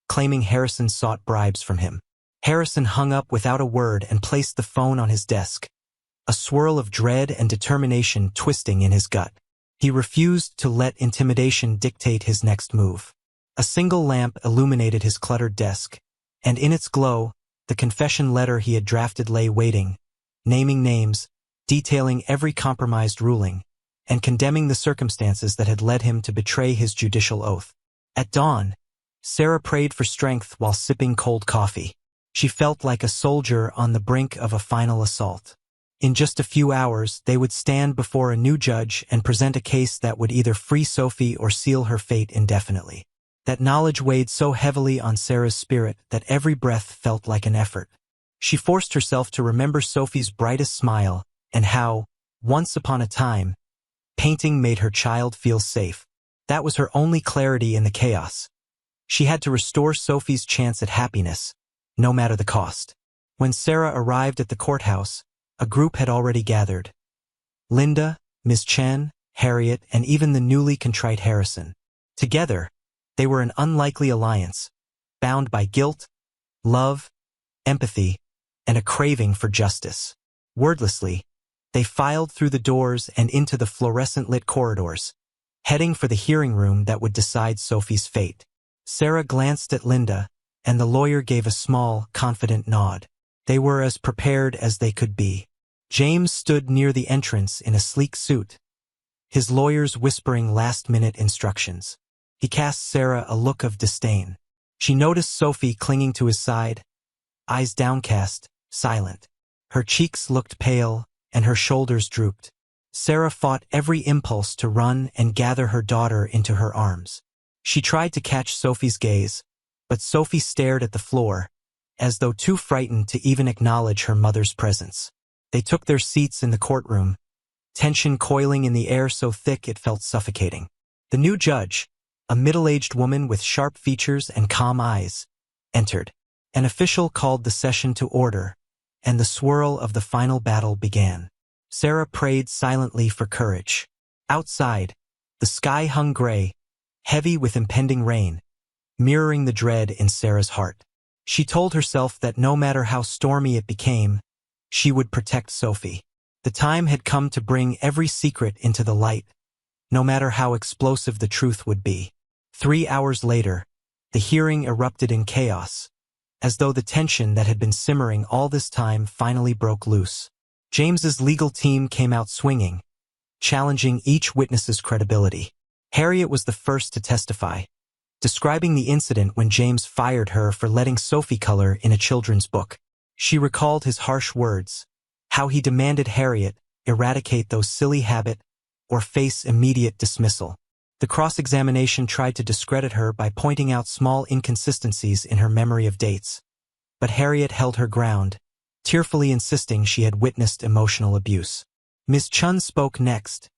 claiming Harrison sought bribes from him. Harrison hung up without a word and placed the phone on his desk, a swirl of dread and determination twisting in his gut. He refused to let intimidation dictate his next move. A single lamp illuminated his cluttered desk, and in its glow, the confession letter he had drafted lay waiting, naming names, detailing every compromised ruling, and condemning the circumstances that had led him to betray his judicial oath. At dawn, Sarah prayed for strength while sipping cold coffee. She felt like a soldier on the brink of a final assault. In just a few hours, they would stand before a new judge and present a case that would either free Sophie or seal her fate indefinitely. That knowledge weighed so heavily on Sarah's spirit that every breath felt like an effort. She forced herself to remember Sophie's brightest smile and how, once upon a time, painting made her child feel safe. That was her only clarity in the chaos. She had to restore Sophie's chance at happiness, no matter the cost. When Sarah arrived at the courthouse, a group had already gathered. Linda, Miss Chen, Harriet, and even the newly contrite Harrison. Together, they were an unlikely alliance, bound by guilt, love, empathy, and a craving for justice. Wordlessly, they filed through the doors and into the fluorescent-lit corridors, heading for the hearing room that would decide Sophie's fate. Sarah glanced at Linda, and the lawyer gave a small, confident nod. They were as prepared as they could be. James stood near the entrance in a sleek suit, his lawyers whispering last-minute instructions. He cast Sarah a look of disdain. She noticed Sophie clinging to his side, eyes downcast, silent. Her cheeks looked pale, and her shoulders drooped. Sarah fought every impulse to run and gather her daughter into her arms. She tried to catch Sophie's gaze, but Sophie stared at the floor, as though too frightened to even acknowledge her mother's presence. They took their seats in the courtroom, tension coiling in the air so thick it felt suffocating. The new judge, a middle-aged woman with sharp features and calm eyes, entered. An official called the session to order, and the swirl of the final battle began. Sarah prayed silently for courage. Outside, the sky hung gray, heavy with impending rain, mirroring the dread in Sarah's heart. She told herself that no matter how stormy it became, she would protect Sophie. The time had come to bring every secret into the light, no matter how explosive the truth would be. 3 hours later, the hearing erupted in chaos, as though the tension that had been simmering all this time finally broke loose. James's legal team came out swinging, challenging each witness's credibility. Harriet was the first to testify, describing the incident when James fired her for letting Sophie color in a children's book. She recalled his harsh words, how he demanded Harriet eradicate those silly habits or face immediate dismissal. The cross-examination tried to discredit her by pointing out small inconsistencies in her memory of dates. But Harriet held her ground, tearfully insisting she had witnessed emotional abuse. Ms. Chun spoke next,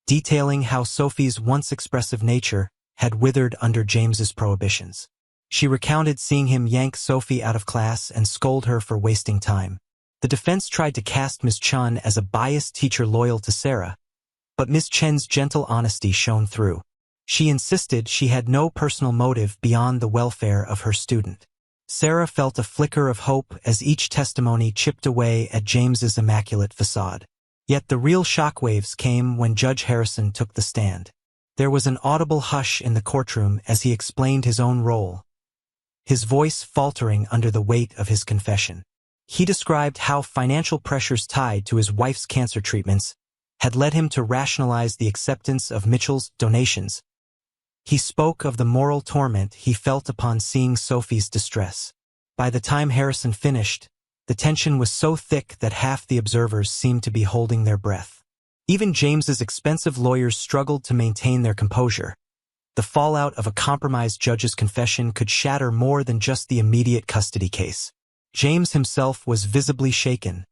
detailing how Sophie's once expressive nature had withered under James's prohibitions. She recounted seeing him yank Sophie out of class and scold her for wasting time. The defense tried to cast Ms. Chun as a biased teacher loyal to Sarah, but Ms. Chen's gentle honesty shone through. She insisted she had no personal motive beyond the welfare of her student. Sarah felt a flicker of hope as each testimony chipped away at James's immaculate facade. Yet the real shockwaves came when Judge Harrison took the stand. There was an audible hush in the courtroom as he explained his own role, his voice faltering under the weight of his confession. He described how financial pressures tied to his wife's cancer treatments had led him to rationalize the acceptance of Mitchell's donations. He spoke of the moral torment he felt upon seeing Sophie's distress. By the time Harrison finished, the tension was so thick that half the observers seemed to be holding their breath. Even James's expensive lawyers struggled to maintain their composure. The fallout of a compromised judge's confession could shatter more than just the immediate custody case. James himself was visibly shaken,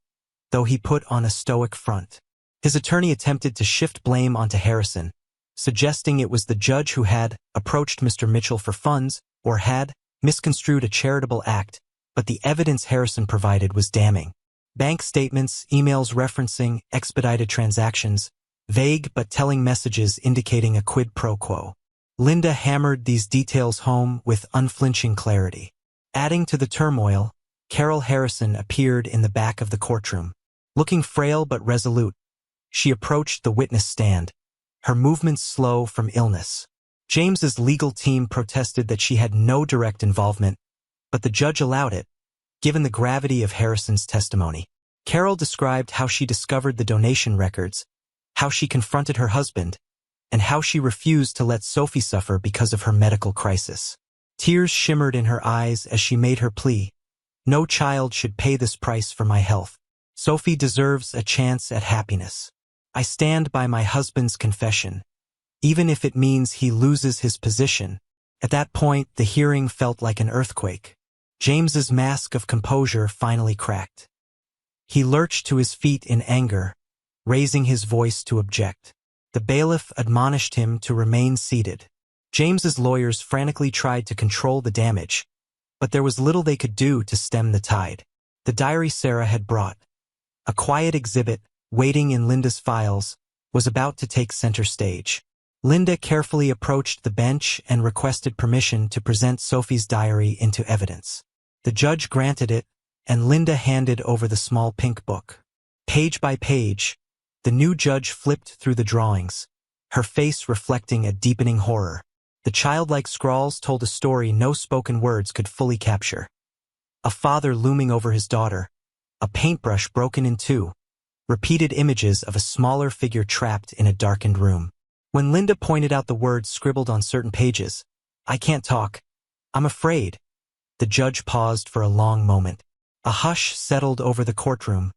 though he put on a stoic front. His attorney attempted to shift blame onto Harrison, suggesting it was the judge who had approached Mr. Mitchell for funds or had misconstrued a charitable act, but the evidence Harrison provided was damning. Bank statements, emails referencing expedited transactions, vague but telling messages indicating a quid pro quo. Linda hammered these details home with unflinching clarity. Adding to the turmoil, Carol Harrison appeared in the back of the courtroom. Looking frail but resolute, she approached the witness stand, her movements slow from illness. James's legal team protested that she had no direct involvement, but the judge allowed it, given the gravity of Harrison's testimony. Carol described how she discovered the donation records, how she confronted her husband, and how she refused to let Sophie suffer because of her medical crisis. Tears shimmered in her eyes as she made her plea. No child should pay this price for my health. Sophie deserves a chance at happiness. I stand by my husband's confession, even if it means he loses his position. At that point, the hearing felt like an earthquake. James's mask of composure finally cracked. He lurched to his feet in anger, raising his voice to object. The bailiff admonished him to remain seated. James's lawyers frantically tried to control the damage, but there was little they could do to stem the tide. The diary Sarah had brought, a quiet exhibit waiting in Linda's files, was about to take center stage. Linda carefully approached the bench and requested permission to present Sophie's diary into evidence. The judge granted it, and Linda handed over the small pink book. Page by page, the new judge flipped through the drawings, her face reflecting a deepening horror. The childlike scrawls told a story no spoken words could fully capture. A father looming over his daughter, a paintbrush broken in two, repeated images of a smaller figure trapped in a darkened room. When Linda pointed out the words scribbled on certain pages, "I can't talk. I'm afraid," the judge paused for a long moment. A hush settled over the courtroom,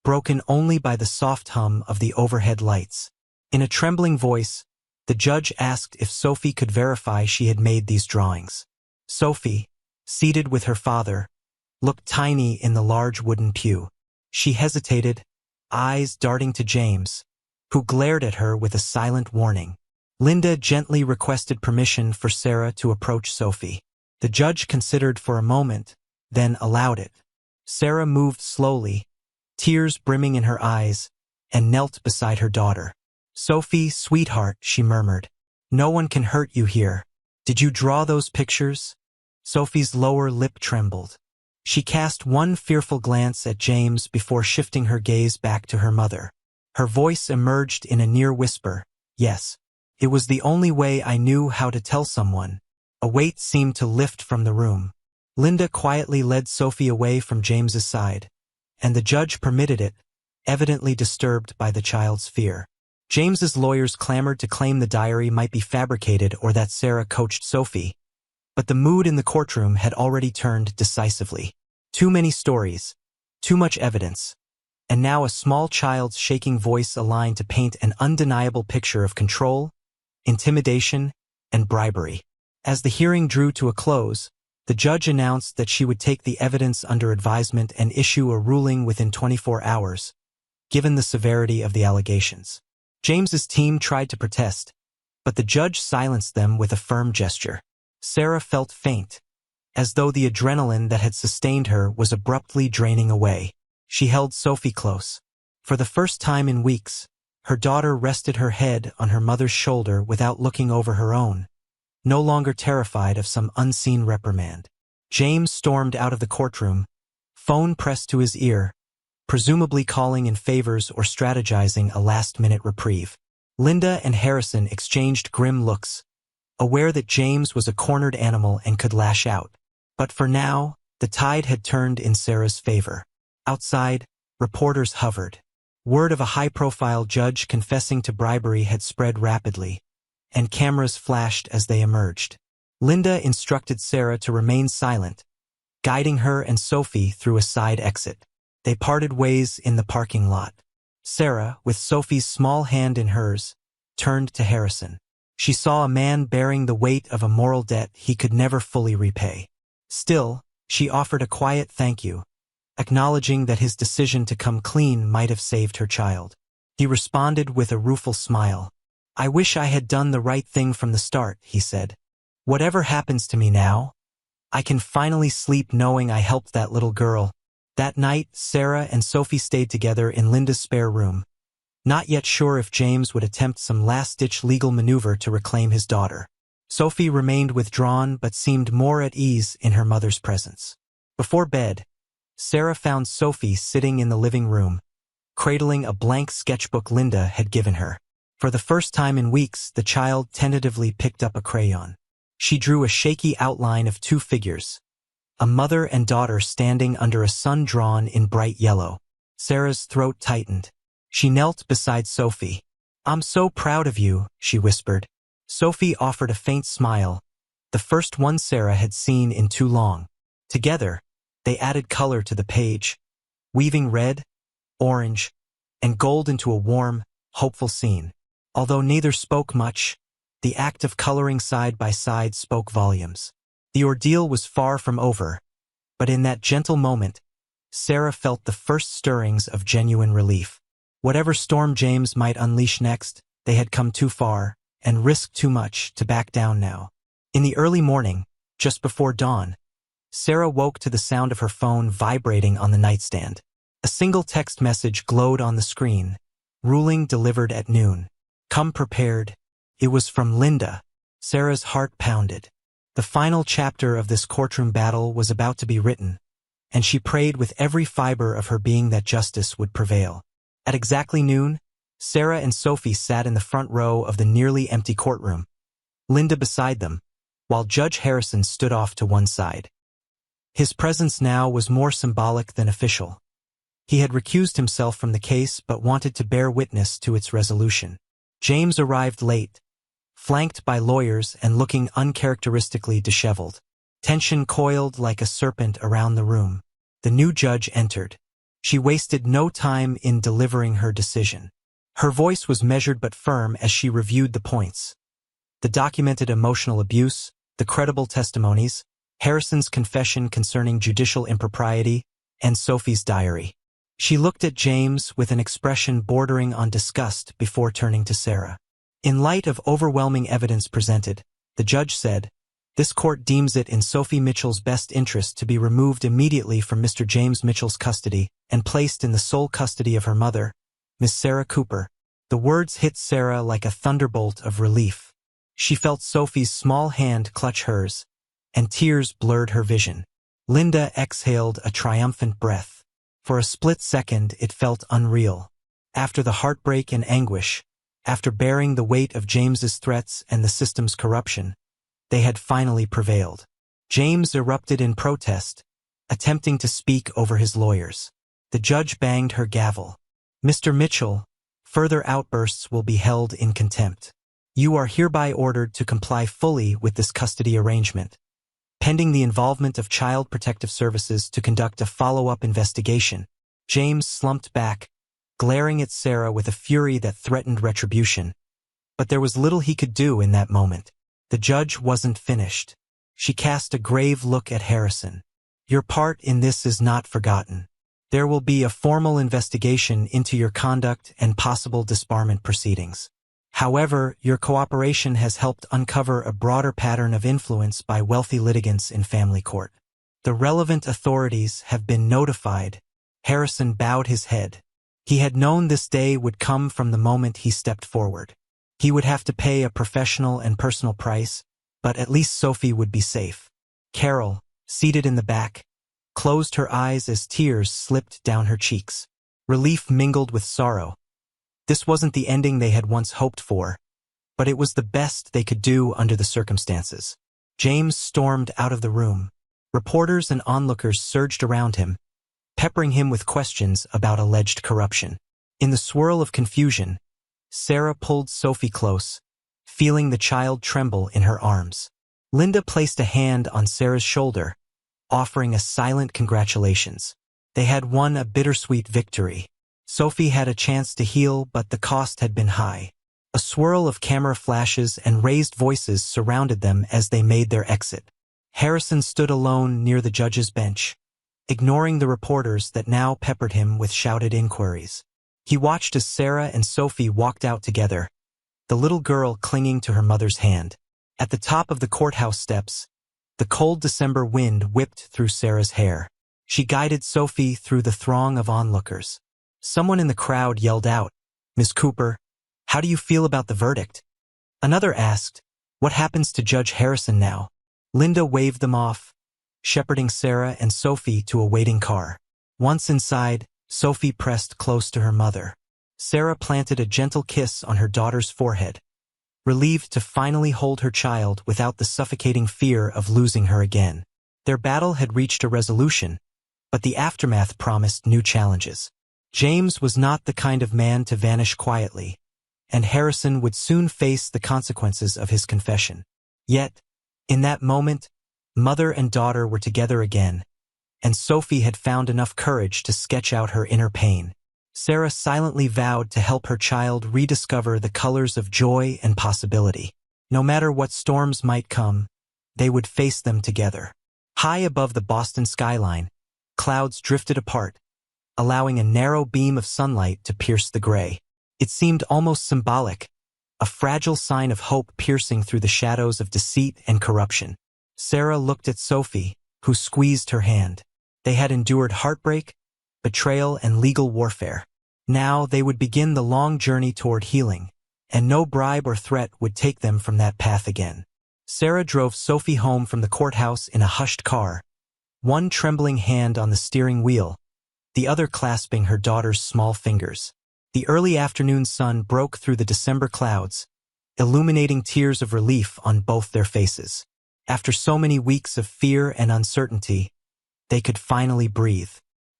broken only by the soft hum of the overhead lights. In a trembling voice, the judge asked if Sophie could verify she had made these drawings. Sophie, seated with her father, looked tiny in the large wooden pew. She hesitated, eyes darting to James, who glared at her with a silent warning. Linda gently requested permission for Sarah to approach Sophie. The judge considered for a moment, then allowed it. Sarah moved slowly, tears brimming in her eyes, and knelt beside her daughter. "Sophie, sweetheart," she murmured. "No one can hurt you here. Did you draw those pictures?" Sophie's lower lip trembled. She cast one fearful glance at James before shifting her gaze back to her mother. Her voice emerged in a near whisper. "Yes. It was the only way I knew how to tell someone." A weight seemed to lift from the room. Linda quietly led Sophie away from James's side, and the judge permitted it, evidently disturbed by the child's fear. James's lawyers clamored to claim the diary might be fabricated or that Sarah coached Sophie, but the mood in the courtroom had already turned decisively. Too many stories, too much evidence, and now a small child's shaking voice aligned to paint an undeniable picture of control, intimidation, and bribery. As the hearing drew to a close, The judge announced that she would take the evidence under advisement and issue a ruling within 24 hours, given the severity of the allegations. James's team tried to protest, but the judge silenced them with a firm gesture. Sarah felt faint, as though the adrenaline that had sustained her was abruptly draining away. She held Sophie close. For the first time in weeks, her daughter rested her head on her mother's shoulder without looking over her own, no longer terrified of some unseen reprimand. James stormed out of the courtroom, phone pressed to his ear, presumably calling in favors or strategizing a last-minute reprieve. Linda and Harrison exchanged grim looks, aware that James was a cornered animal and could lash out. But for now, the tide had turned in Sarah's favor. Outside, reporters hovered. Word of a high-profile judge confessing to bribery had spread rapidly, and cameras flashed as they emerged. Linda instructed Sarah to remain silent, guiding her and Sophie through a side exit. They parted ways in the parking lot. Sarah, with Sophie's small hand in hers, turned to Harrison. She saw a man bearing the weight of a moral debt he could never fully repay. Still, she offered a quiet thank you, acknowledging that his decision to come clean might have saved her child. He responded with a rueful smile. "I wish I had done the right thing from the start," he said. "Whatever happens to me now, I can finally sleep knowing I helped that little girl." That night, Sarah and Sophie stayed together in Linda's spare room, not yet sure if James would attempt some last-ditch legal maneuver to reclaim his daughter. Sophie remained withdrawn but seemed more at ease in her mother's presence. Before bed, Sarah found Sophie sitting in the living room, cradling a blank sketchbook Linda had given her. For the first time in weeks, the child tentatively picked up a crayon. She drew a shaky outline of two figures, a mother and daughter standing under a sun drawn in bright yellow. Sarah's throat tightened. She knelt beside Sophie. "I'm so proud of you," she whispered. Sophie offered a faint smile, the first one Sarah had seen in too long. Together, they added color to the page, weaving red, orange, and gold into a warm, hopeful scene. Although neither spoke much, the act of coloring side by side spoke volumes. The ordeal was far from over, but in that gentle moment, Sarah felt the first stirrings of genuine relief. Whatever storm James might unleash next, they had come too far and risked too much to back down now. In the early morning, just before dawn, Sarah woke to the sound of her phone vibrating on the nightstand. A single text message glowed on the screen, ruling delivered at noon. "Come prepared." It was from Linda. Sarah's heart pounded. The final chapter of this courtroom battle was about to be written, and she prayed with every fiber of her being that justice would prevail. At exactly noon, Sarah and Sophie sat in the front row of the nearly empty courtroom, Linda beside them, while Judge Harrison stood off to one side. His presence now was more symbolic than official. He had recused himself from the case but wanted to bear witness to its resolution. James arrived late, flanked by lawyers and looking uncharacteristically disheveled. Tension coiled like a serpent around the room. The new judge entered. She wasted no time in delivering her decision. Her voice was measured but firm as she reviewed the points: the documented emotional abuse, the credible testimonies, Harrison's confession concerning judicial impropriety, and Sophie's diary. She looked at James with an expression bordering on disgust before turning to Sarah. In light of overwhelming evidence presented, the judge said, "This court deems it in Sophie Mitchell's best interest to be removed immediately from Mr. James Mitchell's custody and placed in the sole custody of her mother, Miss Sarah Cooper." The words hit Sarah like a thunderbolt of relief. She felt Sophie's small hand clutch hers, and tears blurred her vision. Linda exhaled a triumphant breath. For a split second, it felt unreal. After the heartbreak and anguish, after bearing the weight of James's threats and the system's corruption, they had finally prevailed. James erupted in protest, attempting to speak over his lawyers. The judge banged her gavel. "Mr. Mitchell, further outbursts will be held in contempt. You are hereby ordered to comply fully with this custody arrangement, pending the involvement of Child Protective Services to conduct a follow-up investigation." James slumped back, glaring at Sarah with a fury that threatened retribution. But there was little he could do in that moment. The judge wasn't finished. she cast a grave look at Harrison. Your part in this is not forgotten. There will be a formal investigation into your conduct and possible disbarment proceedings. However, your cooperation has helped uncover a broader pattern of influence by wealthy litigants in family court. The relevant authorities have been notified. Harrison bowed his head. He had known this day would come from the moment he stepped forward. He would have to pay a professional and personal price, but at least Sophie would be safe. Carol, seated in the back, closed her eyes as tears slipped down her cheeks. Relief mingled with sorrow. This wasn't the ending they had once hoped for, but it was the best they could do under the circumstances. James stormed out of the room. Reporters and onlookers surged around him, peppering him with questions about alleged corruption. In the swirl of confusion, Sarah pulled Sophie close, feeling the child tremble in her arms. Linda placed a hand on Sarah's shoulder, offering a silent congratulations. They had won a bittersweet victory. Sophie had a chance to heal, but the cost had been high. A swirl of camera flashes and raised voices surrounded them as they made their exit. Harrison stood alone near the judge's bench, ignoring the reporters that now peppered him with shouted inquiries. He watched as Sarah and Sophie walked out together, the little girl clinging to her mother's hand. At the top of the courthouse steps, the cold December wind whipped through Sarah's hair. She guided Sophie through the throng of onlookers. Someone in the crowd yelled out, "Miss Cooper, how do you feel about the verdict?" Another asked, "What happens to Judge Harrison now?" Linda waved them off, shepherding Sarah and Sophie to a waiting car. Once inside, Sophie pressed close to her mother. Sarah planted a gentle kiss on her daughter's forehead, relieved to finally hold her child without the suffocating fear of losing her again. Their battle had reached a resolution, but the aftermath promised new challenges. James was not the kind of man to vanish quietly, and Harrison would soon face the consequences of his confession. Yet, in that moment, mother and daughter were together again, and Sophie had found enough courage to sketch out her inner pain. Sarah silently vowed to help her child rediscover the colors of joy and possibility. No matter what storms might come, they would face them together. High above the Boston skyline, clouds drifted apart, allowing a narrow beam of sunlight to pierce the gray. It seemed almost symbolic, a fragile sign of hope piercing through the shadows of deceit and corruption. Sarah looked at Sophie, who squeezed her hand. They had endured heartbreak, betrayal, and legal warfare. Now they would begin the long journey toward healing, and no bribe or threat would take them from that path again. Sarah drove Sophie home from the courthouse in a hushed car, one trembling hand on the steering wheel, the other clasping her daughter's small fingers. The early afternoon sun broke through the December clouds, illuminating tears of relief on both their faces. After so many weeks of fear and uncertainty, they could finally breathe.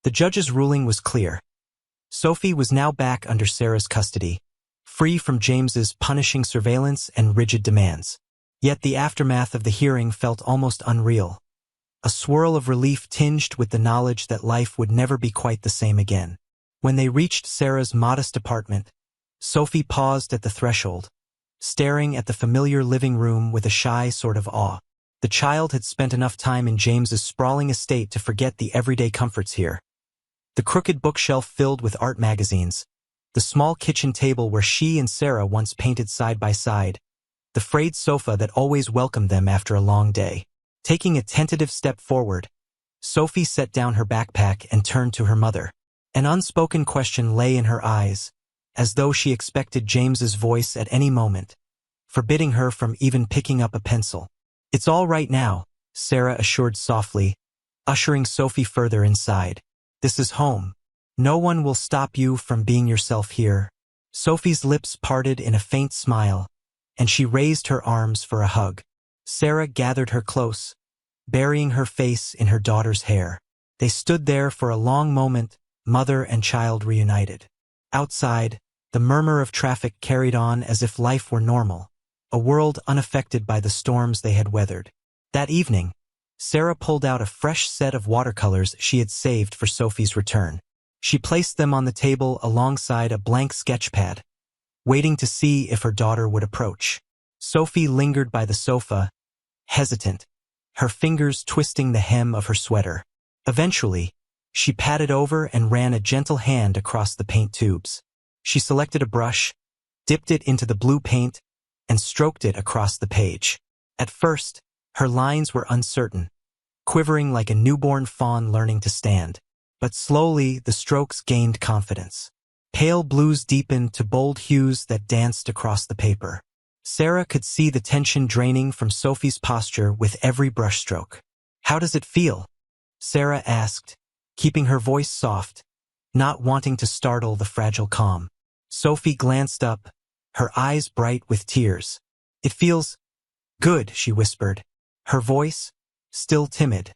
The judge's ruling was clear. Sophie was now back under Sarah's custody, free from James's punishing surveillance and rigid demands. Yet the aftermath of the hearing felt almost unreal. A swirl of relief tinged with the knowledge that life would never be quite the same again. When they reached Sarah's modest apartment, Sophie paused at the threshold, staring at the familiar living room with a shy sort of awe. The child had spent enough time in James's sprawling estate to forget the everyday comforts here. The crooked bookshelf filled with art magazines, the small kitchen table where she and Sarah once painted side by side, the frayed sofa that always welcomed them after a long day. Taking a tentative step forward, Sophie set down her backpack and turned to her mother. An unspoken question lay in her eyes, as though she expected James's voice at any moment, forbidding her from even picking up a pencil. "It's all right now," Sarah assured softly, ushering Sophie further inside. "This is home. No one will stop you from being yourself here." Sophie's lips parted in a faint smile, and she raised her arms for a hug. Sarah gathered her close, burying her face in her daughter's hair. They stood there for a long moment, mother and child reunited. Outside, the murmur of traffic carried on as if life were normal, a world unaffected by the storms they had weathered. That evening, Sarah pulled out a fresh set of watercolors she had saved for Sophie's return. She placed them on the table alongside a blank sketchpad, waiting to see if her daughter would approach. Sophie lingered by the sofa, hesitant, her fingers twisting the hem of her sweater. Eventually, she patted over and ran a gentle hand across the paint tubes. She selected a brush, dipped it into the blue paint, and stroked it across the page. At first, her lines were uncertain, quivering like a newborn fawn learning to stand. But slowly, the strokes gained confidence. Pale blues deepened to bold hues that danced across the paper. Sarah could see the tension draining from Sophie's posture with every brushstroke. "How does it feel?" Sarah asked, keeping her voice soft, not wanting to startle the fragile calm. Sophie glanced up, her eyes bright with tears. "It feels good," she whispered. Her voice, still timid,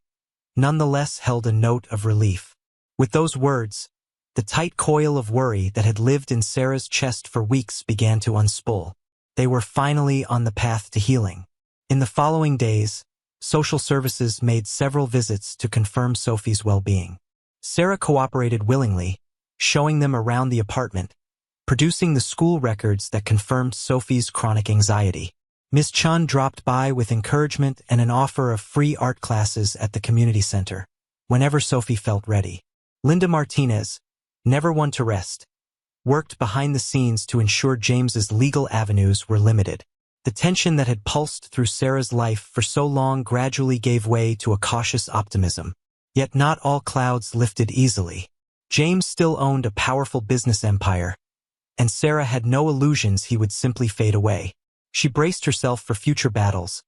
nonetheless held a note of relief. With those words, the tight coil of worry that had lived in Sarah's chest for weeks began to unspool. They were finally on the path to healing. In the following days, social services made several visits to confirm Sophie's well-being. Sarah cooperated willingly, showing them around the apartment, producing the school records that confirmed Sophie's chronic anxiety. Miss Chun dropped by with encouragement and an offer of free art classes at the community center, whenever Sophie felt ready. Linda Martinez, never one to rest, worked behind the scenes to ensure James's legal avenues were limited. The tension that had pulsed through Sarah's life for so long gradually gave way to a cautious optimism. Yet not all clouds lifted easily. James still owned a powerful business empire, and Sarah had no illusions he would simply fade away. She braced herself for future battles,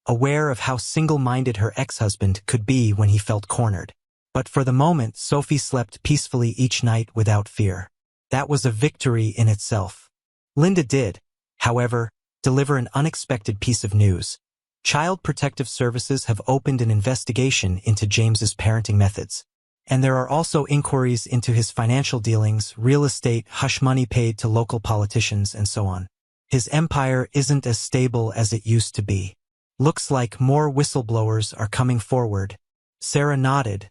aware of how single-minded her ex-husband could be when he felt cornered. But for the moment, Sophie slept peacefully each night without fear. That was a victory in itself. Linda did, however, deliver an unexpected piece of news. Child Protective Services have opened an investigation into James's parenting methods. And there are also inquiries into his financial dealings, real estate, hush money paid to local politicians, and so on. His empire isn't as stable as it used to be. Looks like more whistleblowers are coming forward. Sarah nodded,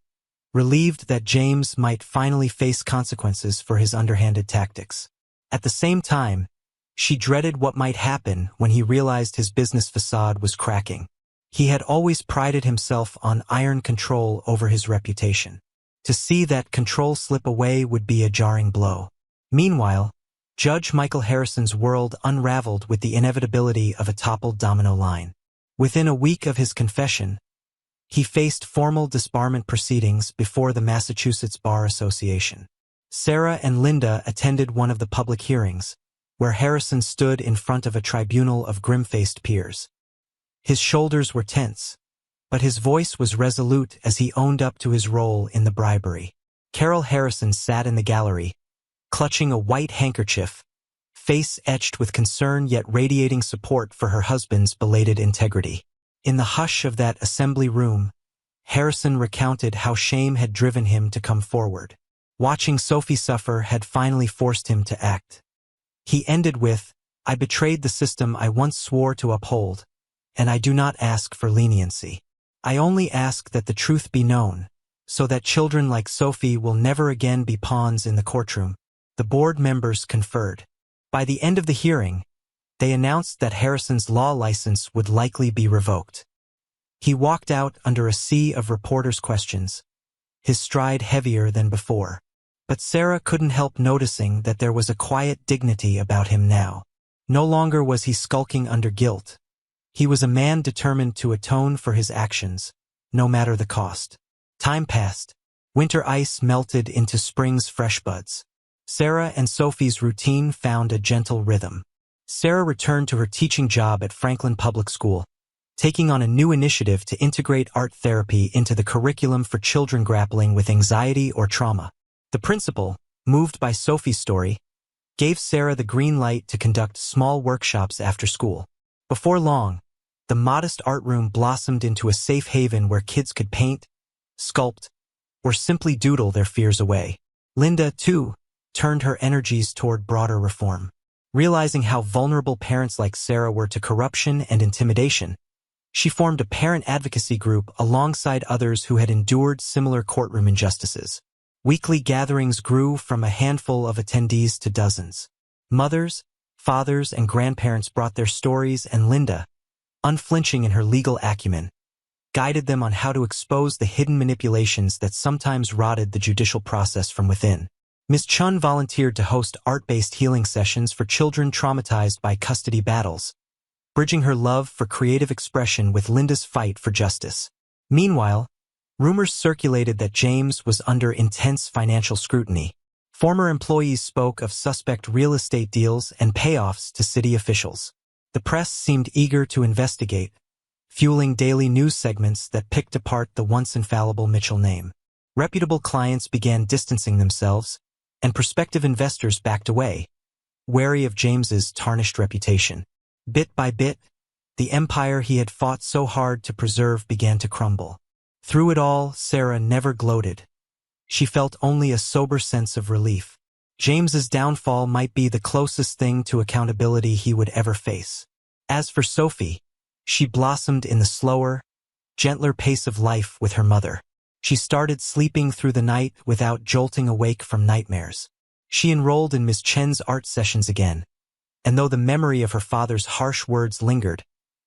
relieved that James might finally face consequences for his underhanded tactics. At the same time, she dreaded what might happen when he realized his business facade was cracking. He had always prided himself on iron control over his reputation. To see that control slip away would be a jarring blow. Meanwhile, Judge Michael Harrison's world unraveled with the inevitability of a toppled domino line. Within a week of his confession, he faced formal disbarment proceedings before the Massachusetts Bar Association. Sarah and Linda attended one of the public hearings, where Harrison stood in front of a tribunal of grim-faced peers. His shoulders were tense, but his voice was resolute as he owned up to his role in the bribery. Carol Harrison sat in the gallery, clutching a white handkerchief, face etched with concern yet radiating support for her husband's belated integrity. In the hush of that assembly room, Harrison recounted how shame had driven him to come forward. Watching Sophie suffer had finally forced him to act. He ended with, "I betrayed the system I once swore to uphold, and I do not ask for leniency. I only ask that the truth be known, so that children like Sophie will never again be pawns in the courtroom." The board members conferred. By the end of the hearing, they announced that Harrison's law license would likely be revoked. He walked out under a sea of reporters' questions, his stride heavier than before. But Sarah couldn't help noticing that there was a quiet dignity about him now. No longer was he skulking under guilt. He was a man determined to atone for his actions, no matter the cost. Time passed. Winter ice melted into spring's fresh buds. Sarah and Sophie's routine found a gentle rhythm. Sarah returned to her teaching job at Franklin Public School, taking on a new initiative to integrate art therapy into the curriculum for children grappling with anxiety or trauma. The principal, moved by Sophie's story, gave Sarah the green light to conduct small workshops after school. Before long, the modest art room blossomed into a safe haven where kids could paint, sculpt, or simply doodle their fears away. Linda, too, turned her energies toward broader reform. Realizing how vulnerable parents like Sarah were to corruption and intimidation, she formed a parent advocacy group alongside others who had endured similar courtroom injustices. Weekly gatherings grew from a handful of attendees to dozens. Mothers, fathers, and grandparents brought their stories, and Linda, unflinching in her legal acumen, guided them on how to expose the hidden manipulations that sometimes rotted the judicial process from within. Ms. Chun volunteered to host art-based healing sessions for children traumatized by custody battles, bridging her love for creative expression with Linda's fight for justice. Meanwhile, rumors circulated that James was under intense financial scrutiny. Former employees spoke of suspect real estate deals and payoffs to city officials. The press seemed eager to investigate, fueling daily news segments that picked apart the once infallible Mitchell name. Reputable clients began distancing themselves, and prospective investors backed away, wary of James's tarnished reputation. Bit by bit, the empire he had fought so hard to preserve began to crumble. Through it all, Sarah never gloated. She felt only a sober sense of relief. James's downfall might be the closest thing to accountability he would ever face. As for Sophie, she blossomed in the slower, gentler pace of life with her mother. She started sleeping through the night without jolting awake from nightmares. She enrolled in Miss Chen's art sessions again, and though the memory of her father's harsh words lingered,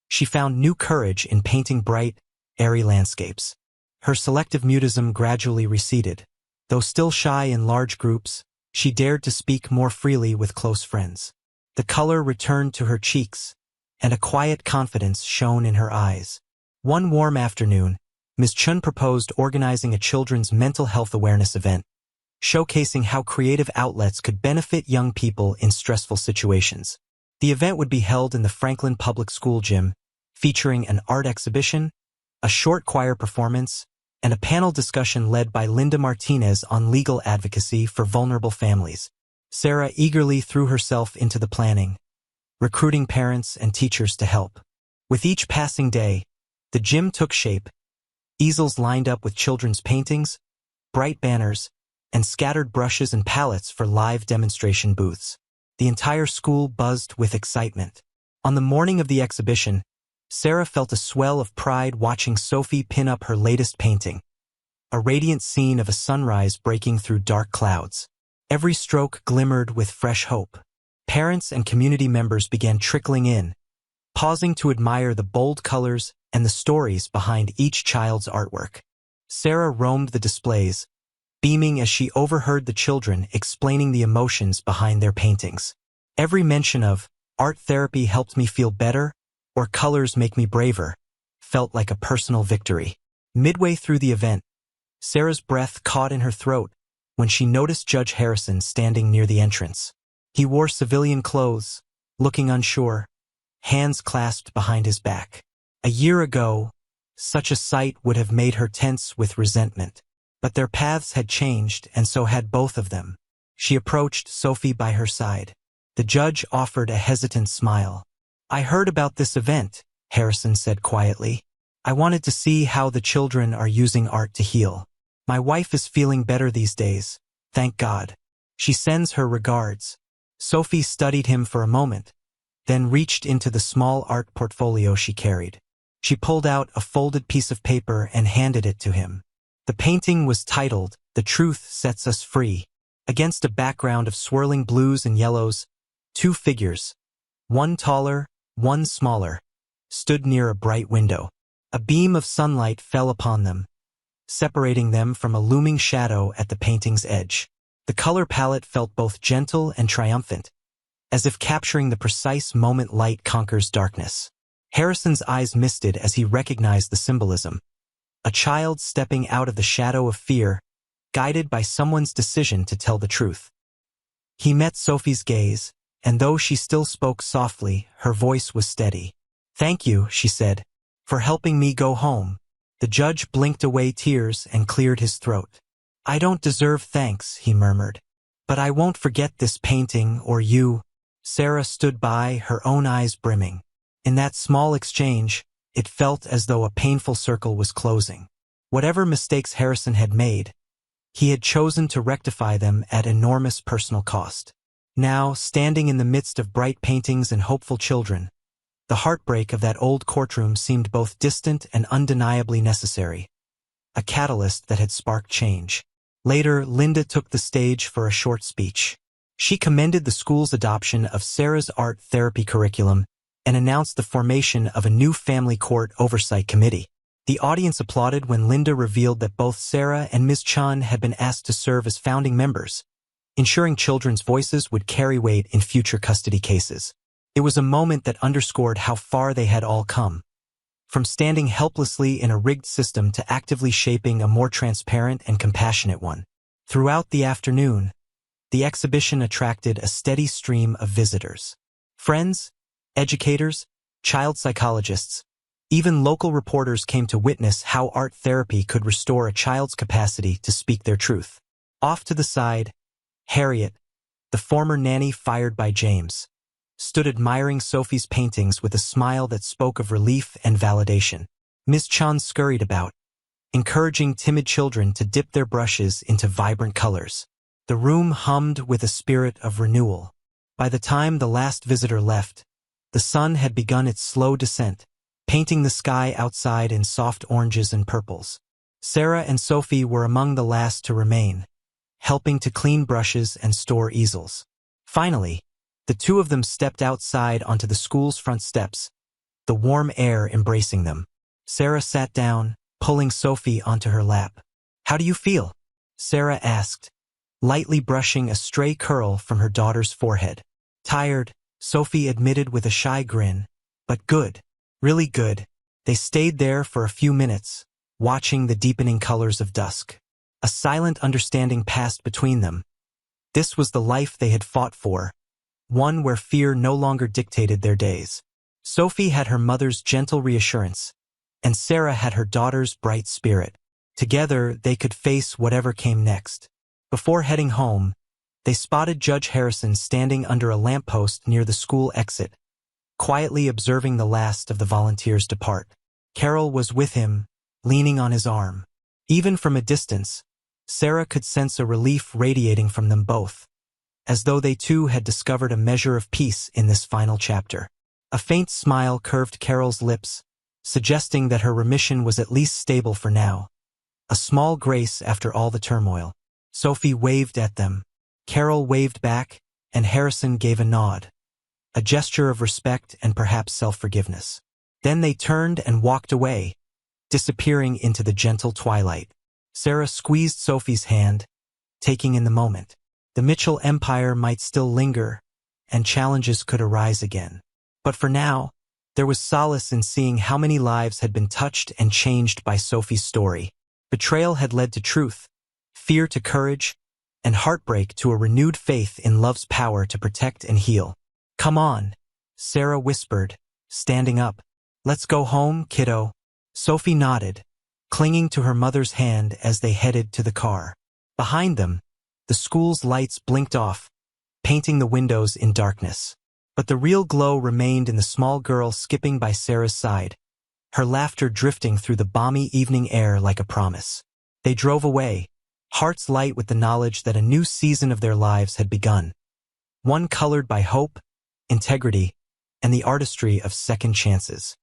she found new courage in painting bright, airy landscapes. Her selective mutism gradually receded. Though still shy in large groups, she dared to speak more freely with close friends. The color returned to her cheeks, and a quiet confidence shone in her eyes. One warm afternoon, Ms. Chun proposed organizing a children's mental health awareness event, showcasing how creative outlets could benefit young people in stressful situations. The event would be held in the Franklin Public School gym, featuring an art exhibition, a short choir performance, and a panel discussion led by Linda Martinez on legal advocacy for vulnerable families. Sarah eagerly threw herself into the planning, recruiting parents and teachers to help. With each passing day, the gym took shape. Easels lined up with children's paintings, bright banners, and scattered brushes and palettes for live demonstration booths. The entire school buzzed with excitement. On the morning of the exhibition, Sarah felt a swell of pride watching Sophie pin up her latest painting, a radiant scene of a sunrise breaking through dark clouds. Every stroke glimmered with fresh hope. Parents and community members began trickling in, pausing to admire the bold colors and the stories behind each child's artwork. Sarah roamed the displays, beaming as she overheard the children explaining the emotions behind their paintings. Every mention of art therapy helped me feel better or colors make me braver felt like a personal victory. Midway through the event, Sarah's breath caught in her throat when she noticed Judge Harrison standing near the entrance. He wore civilian clothes, looking unsure, hands clasped behind his back. A year ago, such a sight would have made her tense with resentment. But their paths had changed, and so had both of them. She approached Sophie by her side. The judge offered a hesitant smile. "I heard about this event," Harrison said quietly. "I wanted to see how the children are using art to heal. My wife is feeling better these days, thank God. She sends her regards." Sophie studied him for a moment, then reached into the small art portfolio she carried. She pulled out a folded piece of paper and handed it to him. The painting was titled, "The Truth Sets Us Free." Against a background of swirling blues and yellows, two figures, one taller, one smaller, stood near a bright window. A beam of sunlight fell upon them, separating them from a looming shadow at the painting's edge. The color palette felt both gentle and triumphant, as if capturing the precise moment light conquers darkness. Harrison's eyes misted as he recognized the symbolism. A child stepping out of the shadow of fear, guided by someone's decision to tell the truth. He met Sophie's gaze, and though she still spoke softly, her voice was steady. "Thank you," she said, "for helping me go home." The judge blinked away tears and cleared his throat. "I don't deserve thanks," he murmured. "But I won't forget this painting or you." Sarah stood by, her own eyes brimming. In that small exchange, it felt as though a painful circle was closing. Whatever mistakes Harrison had made, he had chosen to rectify them at enormous personal cost. Now, standing in the midst of bright paintings and hopeful children, the heartbreak of that old courtroom seemed both distant and undeniably necessary, a catalyst that had sparked change. Later, Linda took the stage for a short speech. She commended the school's adoption of Sarah's art therapy curriculum and announced the formation of a new family court oversight committee. The audience applauded when Linda revealed that both Sarah and Ms. Chun had been asked to serve as founding members, ensuring children's voices would carry weight in future custody cases. It was a moment that underscored how far they had all come. From standing helplessly in a rigged system to actively shaping a more transparent and compassionate one. Throughout the afternoon, the exhibition attracted a steady stream of visitors. Friends, educators, child psychologists, even local reporters came to witness how art therapy could restore a child's capacity to speak their truth. Off to the side, Harriet, the former nanny fired by James, stood admiring Sophie's paintings with a smile that spoke of relief and validation. Ms. Chun scurried about, encouraging timid children to dip their brushes into vibrant colors. The room hummed with a spirit of renewal. By the time the last visitor left, the sun had begun its slow descent, painting the sky outside in soft oranges and purples. Sarah and Sophie were among the last to remain, helping to clean brushes and store easels. Finally, the two of them stepped outside onto the school's front steps, the warm air embracing them. Sarah sat down, pulling Sophie onto her lap. "How do you feel?" Sarah asked, lightly brushing a stray curl from her daughter's forehead. "Tired," Sophie admitted with a shy grin, "but good. Really good." They stayed there for a few minutes, watching the deepening colors of dusk. A silent understanding passed between them. This was the life they had fought for, one where fear no longer dictated their days. Sophie had her mother's gentle reassurance, and Sarah had her daughter's bright spirit. Together, they could face whatever came next. Before heading home, they spotted Judge Harrison standing under a lamppost near the school exit, quietly observing the last of the volunteers depart. Carol was with him, leaning on his arm. Even from a distance, Sarah could sense a relief radiating from them both, as though they too had discovered a measure of peace in this final chapter. A faint smile curved Carol's lips, suggesting that her remission was at least stable for now. A small grace after all the turmoil. Sophie waved at them. Carol waved back, and Harrison gave a nod, a gesture of respect and perhaps self-forgiveness. Then they turned and walked away, disappearing into the gentle twilight. Sarah squeezed Sophie's hand, taking in the moment. The Mitchell empire might still linger, and challenges could arise again. But for now, there was solace in seeing how many lives had been touched and changed by Sophie's story. Betrayal had led to truth, fear to courage, and heartbreak to a renewed faith in love's power to protect and heal. "Come on," Sarah whispered, standing up. "Let's go home, kiddo." Sophie nodded, clinging to her mother's hand as they headed to the car. Behind them, the school's lights blinked off, painting the windows in darkness. But the real glow remained in the small girl skipping by Sarah's side, her laughter drifting through the balmy evening air like a promise. They drove away, hearts light with the knowledge that a new season of their lives had begun, one colored by hope, integrity, and the artistry of second chances.